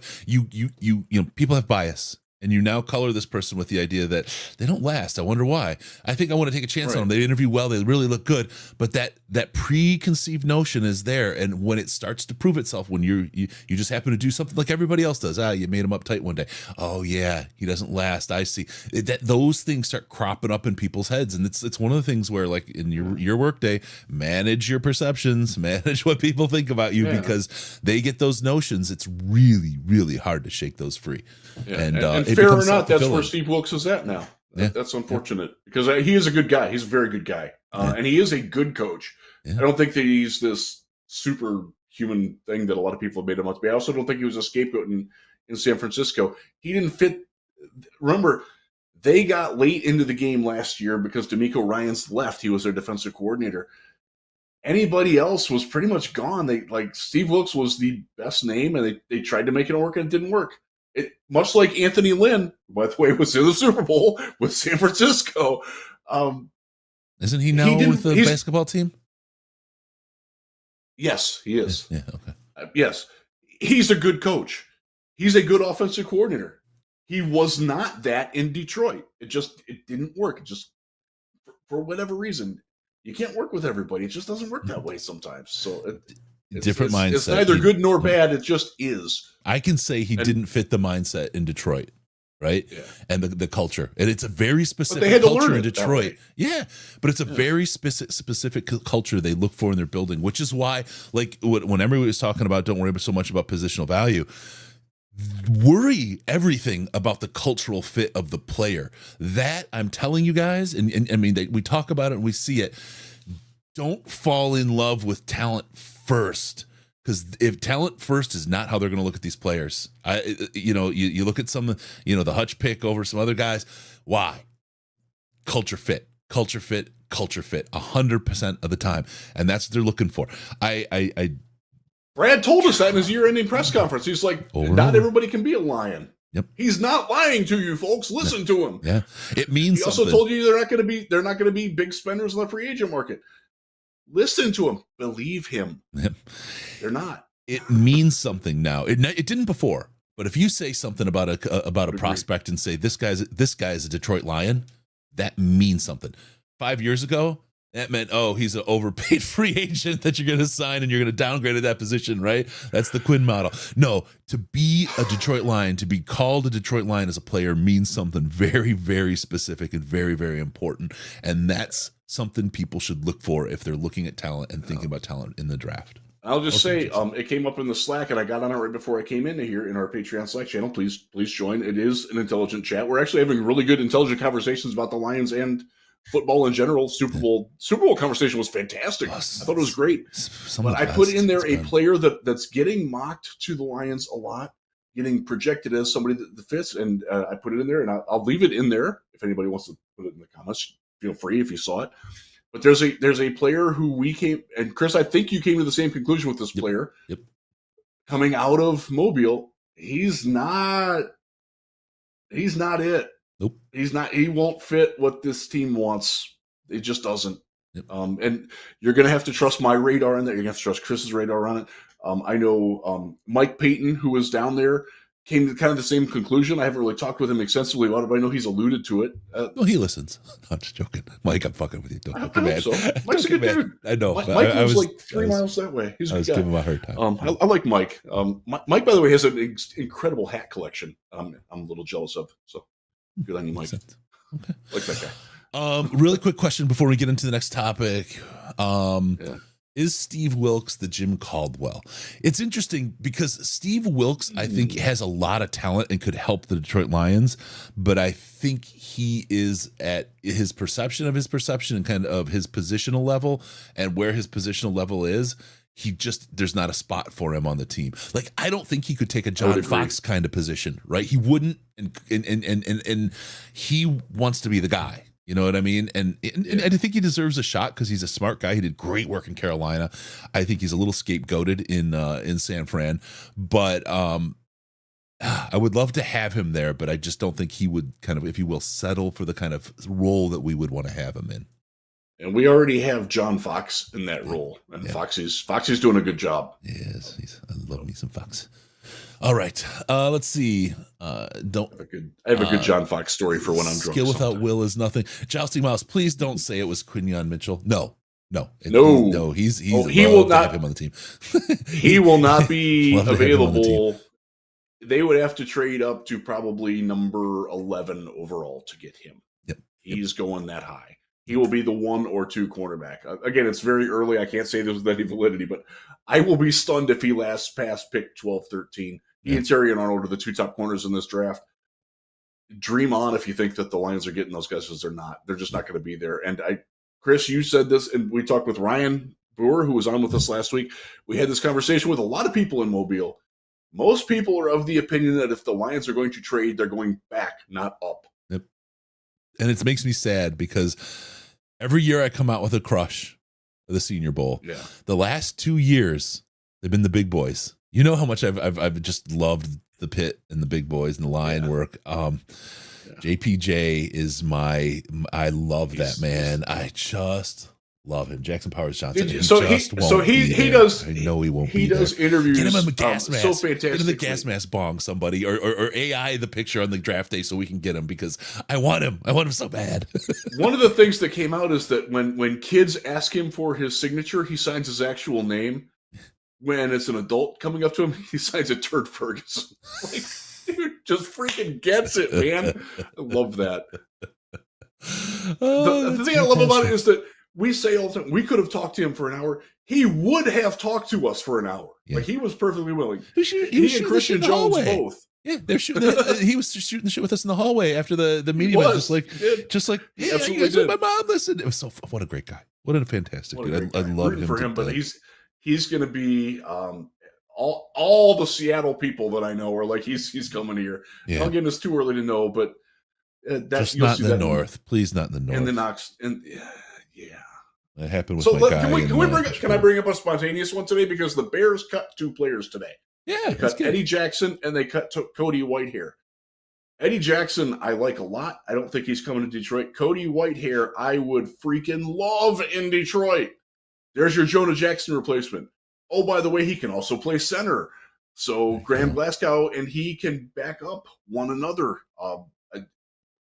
people have bias. And you now color this person with the idea that they don't last. I wonder why. I think I want to take a chance on them. They interview well. They really look good. But that preconceived notion is there. And when it starts to prove itself, when you just happen to do something like everybody else does. You made him uptight one day. Oh, yeah, he doesn't last. I see. Those things start cropping up in people's heads. And it's one of the things where, like, in your workday, manage your perceptions, manage what people think about you, because they get those notions. It's really, really hard to shake those free.
Yeah. And fair or not, that's where Steve Wilks is at now. That's unfortunate because he is a good guy. He's a very good guy. And he is a good coach. I don't think that he's this superhuman thing that a lot of people have made him out to be. I also don't think he was a scapegoat in San Francisco. He didn't fit. Remember, they got late into the game last year because DeMeco Ryans left. He was their defensive coordinator. Anybody else was pretty much gone. Steve Wilks was the best name, and they tried to make it work, and it didn't work. much like Anthony Lynn, by the way, was in the Super Bowl with San Francisco.
Isn't he now with the basketball team?
Yes, he is.
Yeah, okay.
Yes, he's a good coach. He's a good offensive coordinator. He was not that in Detroit. It didn't work. It just, for whatever reason, you can't work with everybody. It just doesn't work that way sometimes. So
different mindset.
It's neither good nor bad. It just is.
I can say he didn't fit the mindset in Detroit, right?
Yeah.
And the culture. And it's a very specific
had to
culture
learn
in
it that
Detroit.
way.
Yeah. But it's a very specific culture they look for in their building, which is why, like, when everybody was talking about, don't worry so much about positional value, worry everything about the cultural fit of the player. That, I'm telling you guys, and I mean, we talk about it and we see it. Don't fall in love with talent first, because if talent first is not how they're going to look at these players, you look at some, the Hutch pick over some other guys. Why? Culture fit, 100% of the time, and that's what they're looking for.
Brad told us that in his year-ending press conference. He's like, not everybody can be a Lion.
Yep.
He's not lying to you, folks. Listen to him.
Yeah, it means.
He also told you they're not going to be big spenders in the free agent market. Listen to him. Believe him.
Yep.
They're not.
It means something now. It didn't before. But if you say something about a prospect and say this guy's a Detroit Lion, that means something. 5 years ago, that meant, he's an overpaid free agent that you're going to sign and you're going to downgrade at that position, right? That's the Quinn model. No, to be a Detroit Lion, to be called a Detroit Lion as a player means something very, very specific and very, very important. And that's something people should look for if they're looking at talent and thinking about talent in the draft.
I'll just say, it came up in the Slack, and I got on it right before I came into here in our Patreon Slack channel. Please join. It is an intelligent chat. We're actually having really good, intelligent conversations about the Lions and football in general. Super Bowl conversation was fantastic. I thought it was great. But I put in there a player that's getting mocked to the Lions a lot, getting projected as somebody that fits, and I put it in there, and I'll leave it in there if anybody wants to put it in the comments. Feel free if you saw it. But there's a player who we came, and Chris, I think you came to the same conclusion with this player.
Yep.
Coming out of Mobile, he's not it.
Nope.
He's not. He won't fit what this team wants. It just doesn't.
Yep.
And you're going to have to trust my radar on that. You're going to have to trust Chris's radar on it. I know Mike Payton, who was down there, came to kind of the same conclusion. I haven't really talked with him extensively about it, but I know he's alluded to it.
He listens. I'm just joking. Mike, I'm fucking with you. Don't
I hope so. Mike's a good dude.
I know.
Mike lives like 3 miles that way. He's a good guy.
Giving him a hard time.
I like Mike. Mike, by the way, has an incredible hat collection. I'm a little jealous of. So good on you, Mike.
Okay.
Like that guy.
Really quick question before we get into the next topic. Is Steve Wilks the Jim Caldwell? It's interesting because Steve Wilks, I think, has a lot of talent and could help the Detroit Lions, but I think he is at his perception and kind of his positional level and where his positional level is. There's not a spot for him on the team. Like, I don't think he could take a John Fox kind of position, right? He wouldn't, and he wants to be the guy. You know what I mean? And I think he deserves a shot because he's a smart guy. He did great work in Carolina. I think he's a little scapegoated in San Fran. But I would love to have him there, but I just don't think he would kind of, if you will, settle for the kind of role that we would want to have him in.
And we already have John Fox in that role. And Foxy's doing a good job.
Yes, I love me some Fox. All right, let's see. I
have a good John Fox story for when I'm drunk.
Skill without will is nothing. Jousting Mouse, please don't say it was Quinyon Mitchell. No. He will not have him on the team.
He will not be available. They would have to trade up to probably number 11 overall to get him.
Yep.
He's going that high. He will be the 1 or 2 cornerback. Again, it's very early. I can't say this with any validity, but I will be stunned if he lasts past pick 12, 13. He and Terry and Arnold are the 2 top corners in this draft. Dream on if you think that the Lions are getting those guys, because they're not. They're just not going to be there. And Chris, you said this, and we talked with Ryan Brewer, who was on with us last week. We had this conversation with a lot of people in Mobile. Most people are of the opinion that if the Lions are going to trade, they're going back, not up.
Yep. And it makes me sad because every year I come out with a crush of the Senior Bowl.
Yeah.
The last 2 years, they've been the big boys. You know how much I've just loved the pit and the big boys and the line work. JPJ is I love that man. I just love him. Jackson Powers Johnson.
He
does. I know he won't.
He does interviews.
Get him a gas mask.
So fantastic.
Get him the gas mask bong somebody or AI the picture on the draft day so we can get him because I want him. I want him so bad.
One of the things that came out is that when kids ask him for his signature, he signs his actual name. When it's an adult coming up to him, he signs it Turd Ferguson. Like, dude, just freaking gets it, man. I love that. The thing I love about it is that we say all the time, we could have talked to him for an hour. He would have talked to us for an hour. Yeah. Like, he was perfectly willing. He and Christian Jones both.
Yeah, they're shooting. He was shooting the shit with us in the hallway after the meeting. Just like, hey, my mom listened. It was so fun. What a great guy. What a fantastic dude. I love him
for him. But he's going to be all the Seattle people that I know are like he's coming here. Yeah. Again, it's too early to know, but
just not in the north. Please, not in the north.
And the Knox and yeah.
That happened with my guy.
Can I bring up a spontaneous one today? Because the Bears cut 2 players today.
Yeah,
they cut Eddie Jackson and they cut Cody Whitehair. Eddie Jackson, I like a lot. I don't think he's coming to Detroit. Cody Whitehair, I would freaking love in Detroit. There's your Jonah Jackson replacement. Oh, by the way, he can also play center. So Graham Glasgow and he can back up one another.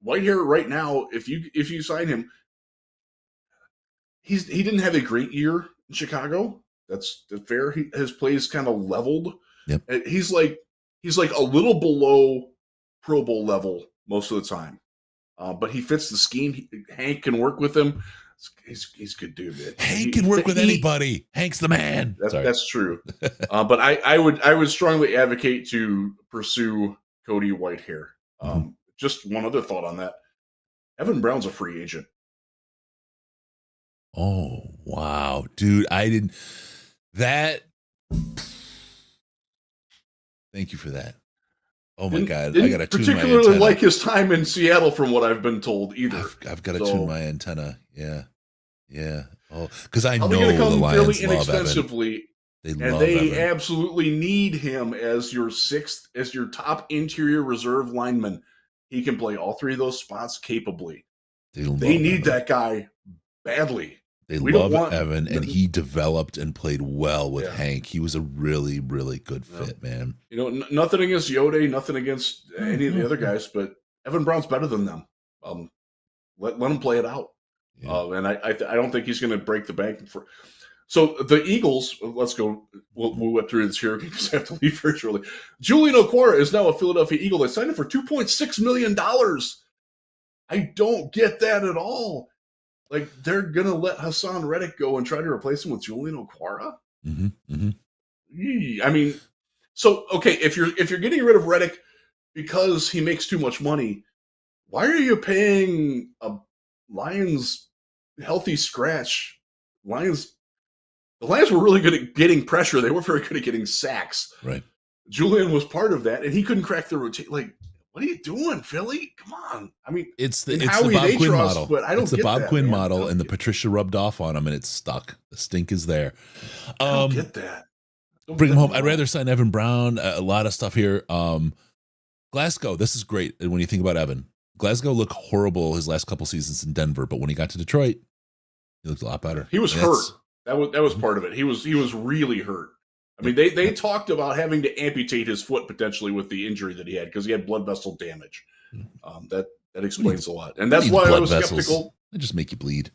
Whitehair right now, if you sign him, he didn't have a great year in Chicago. That's fair. His play is kind of leveled.
Yep.
He's like a little below Pro Bowl level most of the time, but he fits the scheme. Hank can work with him. He's a good dude, man.
Hank can work with anybody. Hank's the man.
That's true. But I would strongly advocate to pursue Cody Whitehair. Just one other thought on that. Evan Brown's a free agent.
Oh, wow. Dude, I didn't. That. Thank you for that. Oh, my God. I got to tune my antenna.
Particularly like his time in Seattle, from what I've been told, either.
I've got to tune my antenna. Yeah. Yeah. Oh, because I know the Lions love Evan.
They absolutely need him as your top interior reserve lineman. He can play all 3 of those spots capably. They need that guy badly.
They love Evan, and he developed and played well with Hank. He was a really, really good fit, man.
You know, nothing against Yode, nothing against any of the other guys, but Evan Brown's better than them. Let him play it out. Yeah. And I don't think he's going to break the bank. So the Eagles, let's go. We'll whip through this here because I have to leave very shortly. Julian Okwara is now a Philadelphia Eagle. They signed him for $2.6 million. I don't get that at all. Like, they're going to let Hassan Reddick go and try to replace him with Julian Okwara? I mean, so, okay, if you're getting rid of Reddick because he makes too much money, why are you paying a Lions healthy scratch? The Lions were really good at getting pressure. They weren't very good at getting sacks.
Right.
Julian was part of that, and he couldn't crack the rotation. Like, what are you doing, Philly? Come on. I mean,
it's the Bob Quinn model.
But I don't
it's the Bob Quinn model, and the Patricia rubbed off on him, and it's stuck. The stink is there.
I don't get that.
Bring him home. I'd rather sign Evan Brown. A lot of stuff here. Glasgow. This is great when you think about Evan. Glasgow looked horrible his last couple seasons in Denver, but when he got to Detroit, he looked a lot better.
He was hurt. That was part of it. He was really hurt. I mean, they talked about having to amputate his foot potentially with the injury that he had because he had blood vessel damage. That explains a lot, and that's why I was skeptical.
They just make you bleed.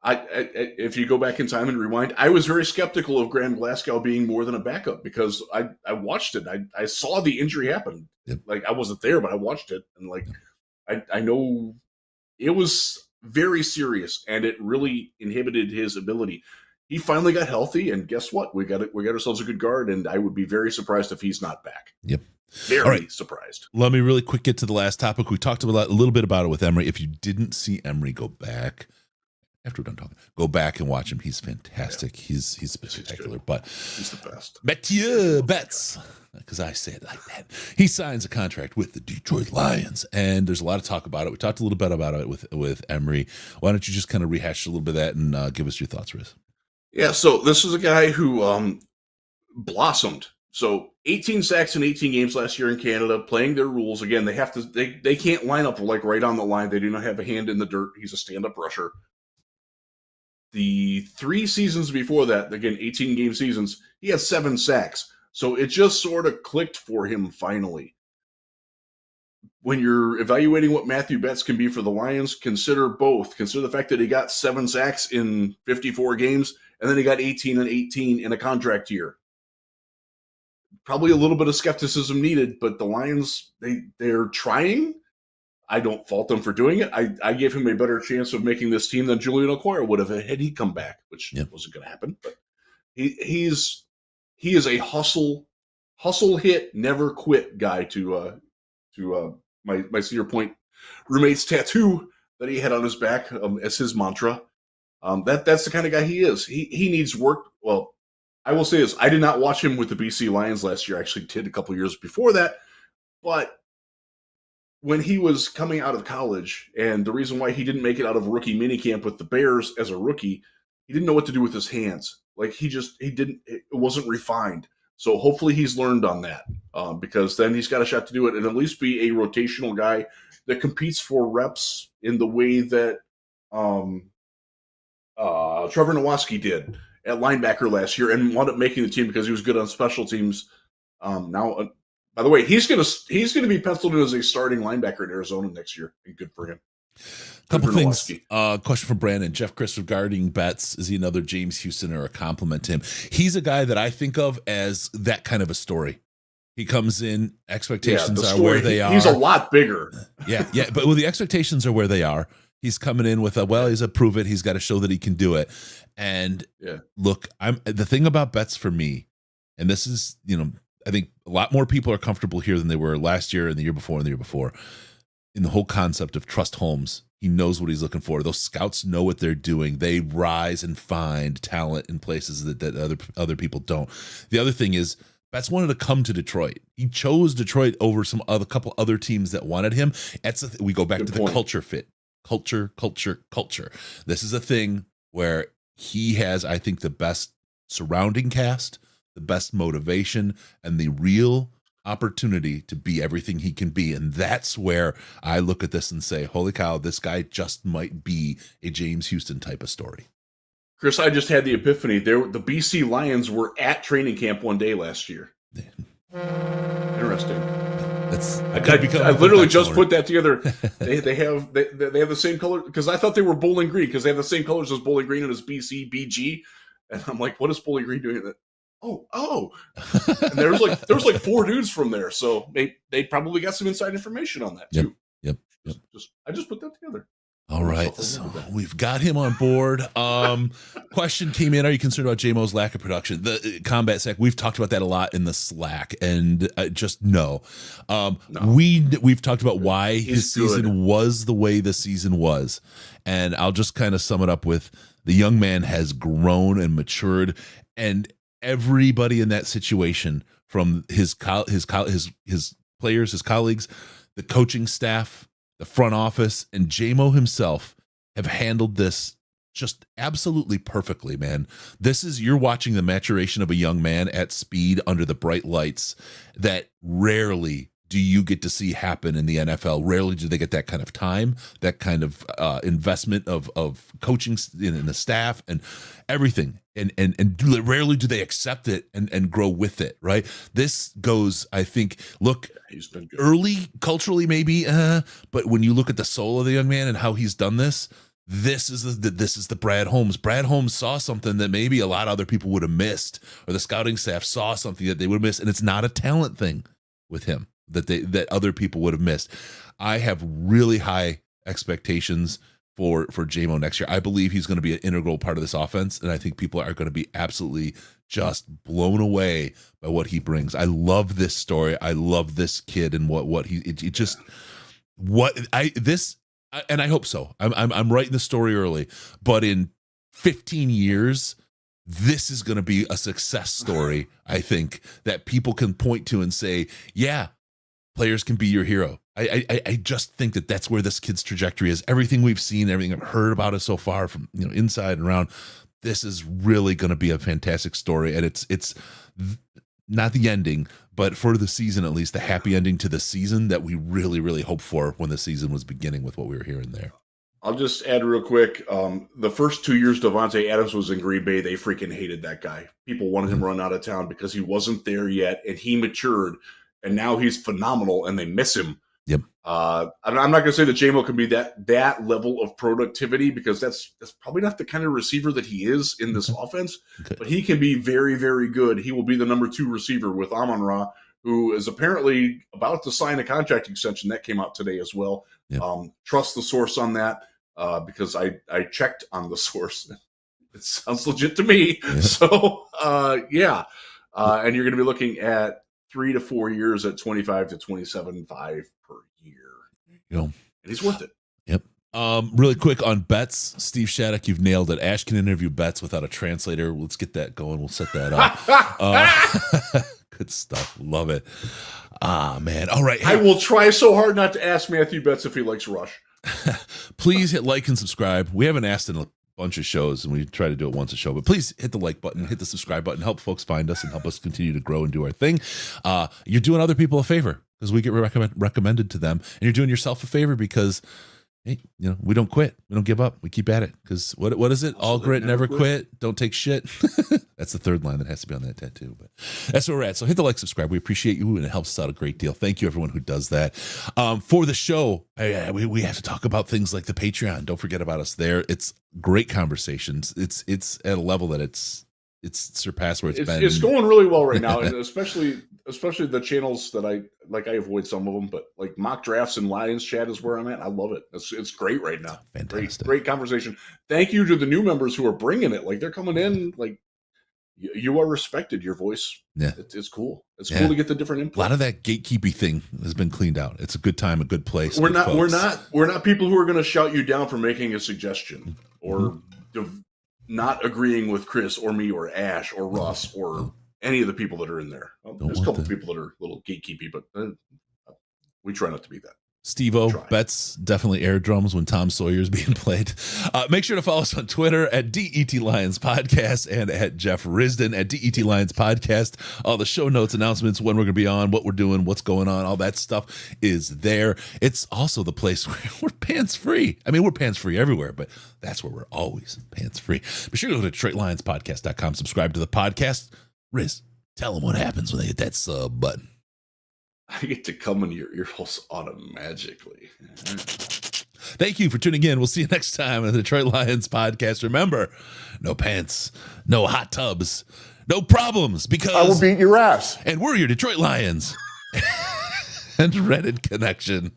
If you go back in time and rewind, I was very skeptical of Graham Glasgow being more than a backup because I watched it. I saw the injury happen.
Yep.
Like, I wasn't there, but I watched it, and like I know it was very serious, and it really inhibited his ability. He finally got healthy, and guess what? We got ourselves a good guard, and I would be very surprised if he's not back.
Yep.
Very surprised.
Let me really quick get to the last topic. We talked about a little bit about it with Emory. If you didn't see Emory, go back. After we're done talking, go back and watch him. He's fantastic. Yeah. He's spectacular. But
he's the best.
Mathieu Betts, because I say it like that. He signs a contract with the Detroit Lions, and there's a lot of talk about it. We talked a little bit about it with Emory. Why don't you just kind of rehash a little bit of that and give us your thoughts, Riz?
Yeah, so this is a guy who blossomed So 18 sacks in 18 games last year in Canada, playing their rules. Again, they can't line up like right on the line. They do not have a hand in the dirt. He's a stand-up rusher. The 3 seasons before that, again, 18-game seasons, he had 7 sacks. So it just sort of clicked for him finally. When you're evaluating what Matthew Betts can be for the Lions, consider both. Consider the fact that he got 7 sacks in 54 games, and then he got 18 and 18 in a contract year. Probably a little bit of skepticism needed, but the Lions, they're trying. I don't fault them for doing it. I gave him a better chance of making this team than Julian Okoye would have had he come back, which wasn't going to happen. But he is a hustle hit, never quit guy to my Cedar Point roommate's tattoo that he had on his back as his mantra. That's the kind of guy he is. He needs work. Well, I will say this. I did not watch him with the BC Lions last year. I actually did a couple of years before that. But when he was coming out of college, and the reason why he didn't make it out of rookie minicamp with the Bears as a rookie, he didn't know what to do with his hands. Like it wasn't refined. So hopefully he's learned on that because then he's got a shot to do it and at least be a rotational guy that competes for reps in the way that Trevor Nowatzki did at linebacker last year and wound up making the team because he was good on special teams. Now, by the way, he's gonna be penciled in as a starting linebacker in Arizona next year, and good for him.
Couple things. Question from Brandon. Jeff Chris regarding Betts. Is he another James Houston or a compliment to him? He's a guy that I think of as that kind of a story. He comes in, expectations are where they are.
He's a lot bigger.
Yeah. But the expectations are where they are. He's coming in with he's a prove it. He's got to show that he can do it. And look, the thing about Betts for me, and this is, I think a lot more people are comfortable here than they were last year and the year before and the year before. In the whole concept of trust Holmes, he knows what he's looking for. Those scouts know what they're doing. They rise and find talent in places that other people don't. The other thing is, Betts wanted to come to Detroit. He chose Detroit over a couple other teams that wanted him. We go back to the culture fit. Culture. This is a thing where he has, I think, the best surrounding cast, the best motivation, and the real opportunity to be everything he can be. And that's where I look at this and say, holy cow, this guy just might be a James Houston type of story.
Chris, I just had the epiphany. The BC Lions were at training camp one day last year. Interesting. I literally just put that together. They have the same color because I thought they were Bowling Green because they have the same colors as Bowling Green and as BC BG. And I'm like, what is Bowling Green doing? Oh, and there was like 4 dudes from there, so they probably got some inside information on that too.
Yep.
I just put that together.
All right, so we've got him on board. Question came in: are you concerned about JMO's lack of production? The combat sack. We've talked about that a lot in the Slack, and just no. We've talked about why his season was the way the season was, and I'll just kind of sum it up with: the young man has grown and matured, and everybody in that situation, from his players, his colleagues, the coaching staff, the front office, and JMO himself have handled this just absolutely perfectly, man. You're watching the maturation of a young man at speed under the bright lights that rarely do you get to see happen in the NFL. Rarely do they get that kind of time, that kind of investment of coaching in the staff and everything. And rarely do they accept it and grow with it, right? This goes, I think, he's been good. Early culturally maybe, but when you look at the soul of the young man and how he's done this is the Brad Holmes. Brad Holmes saw something that maybe a lot of other people would have missed, or the scouting staff saw something that they would have missed, and it's not a talent thing with him that other people would have missed. I have really high expectations for JMO next year. I believe he's going to be an integral part of this offense, and I think people are going to be absolutely just blown away by what he brings. I love this story. I love this kid and and I hope so. I'm writing the story early, but in 15 years, this is going to be a success story. I think that people can point to and say, yeah, players can be your hero. I just think that that's where this kid's trajectory is. Everything we've seen, everything I've heard about it so far, from inside and around, this is really going to be a fantastic story. And it's not the ending, but for the season at least, the happy ending to the season that we really, really hoped for when the season was beginning with what we were hearing there.
I'll just add real quick. The first 2 years Devontae Adams was in Green Bay, they freaking hated that guy. People wanted him run out of town because he wasn't there yet, and he matured, and now he's phenomenal, and they miss him.
Yep.
I'm not going to say that J-Mo can be that level of productivity because that's probably not the kind of receiver that he is in this offense, but he can be very, very good. He will be the number 2 receiver with Amon-Ra, who is apparently about to sign a contract extension. That came out today as well.
Yep.
Trust the source on that because I checked on the source. It sounds legit to me.
Yeah.
So, and you're going to be looking at 3 to 4 years at 25 to 27.5 per year.
You know,
and he's worth it.
Yep. Really quick on bets, Steve Shattuck, you've nailed it. Ash can interview bets without a translator. Let's get that going. We'll set that up. Good stuff. Love it. Man. All right. Hey.
I will try so hard not to ask Matthew Betts if he likes Rush.
Please hit like and subscribe. We haven't asked in a bunch of shows, and we try to do it once a show, but please hit the like button, hit the subscribe button, help folks find us and help us continue to grow and do our thing. You're doing other people a favor because we get recommended to them, and you're doing yourself a favor because, hey, you know, we don't quit, we don't give up, we keep at it. Because what is it? All grit, never quit. Don't take shit. That's the third line that has to be on that tattoo. But that's where we're at. So hit the like, subscribe. We appreciate you, and it helps us out a great deal. Thank you, everyone who does that. For the show, we have to talk about things like the Patreon. Don't forget about us there. It's great conversations. It's at a level that it's surpassed where it's been.
It's going really well right now, and especially the channels that I avoid some of them, but like mock drafts and Lions chat is where I'm at. I love it. It's great right now.
Fantastic.
Great conversation. Thank you to the new members who are bringing it. Like they're coming in. Like you are respected. Your voice. Yeah, it's cool. It's cool to get the different input.
A lot of that gatekeeping thing has been cleaned out. It's a good time, a good place.
We're not people who are going to shout you down for making a suggestion or not agreeing with Chris or me or Ash or Russ or any of the people that are in there. There's a couple of people that are a little gatekeepy, but we try not to be that.
Steve-O, bets definitely air drums when Tom Sawyer is being played. Make sure to follow us on Twitter at DET Lions Podcast and at Jeff Risden at DET Lions Podcast. All the show notes, announcements, when we're going to be on, what we're doing, what's going on, all that stuff is there. It's also the place where we're pants-free. I mean, we're pants-free everywhere, but that's where we're always pants-free. Be sure to go to DetroitLionsPodcast.com, subscribe to the podcast. Riz, tell them what happens when they hit that sub button.
I get to come into your ear holes automatically.
Thank you for tuning in. We'll see you next time on the Detroit Lions podcast. Remember, no pants, no hot tubs, no problems, because
I will beat your ass.
And we're your Detroit Lions and Reddit Connection.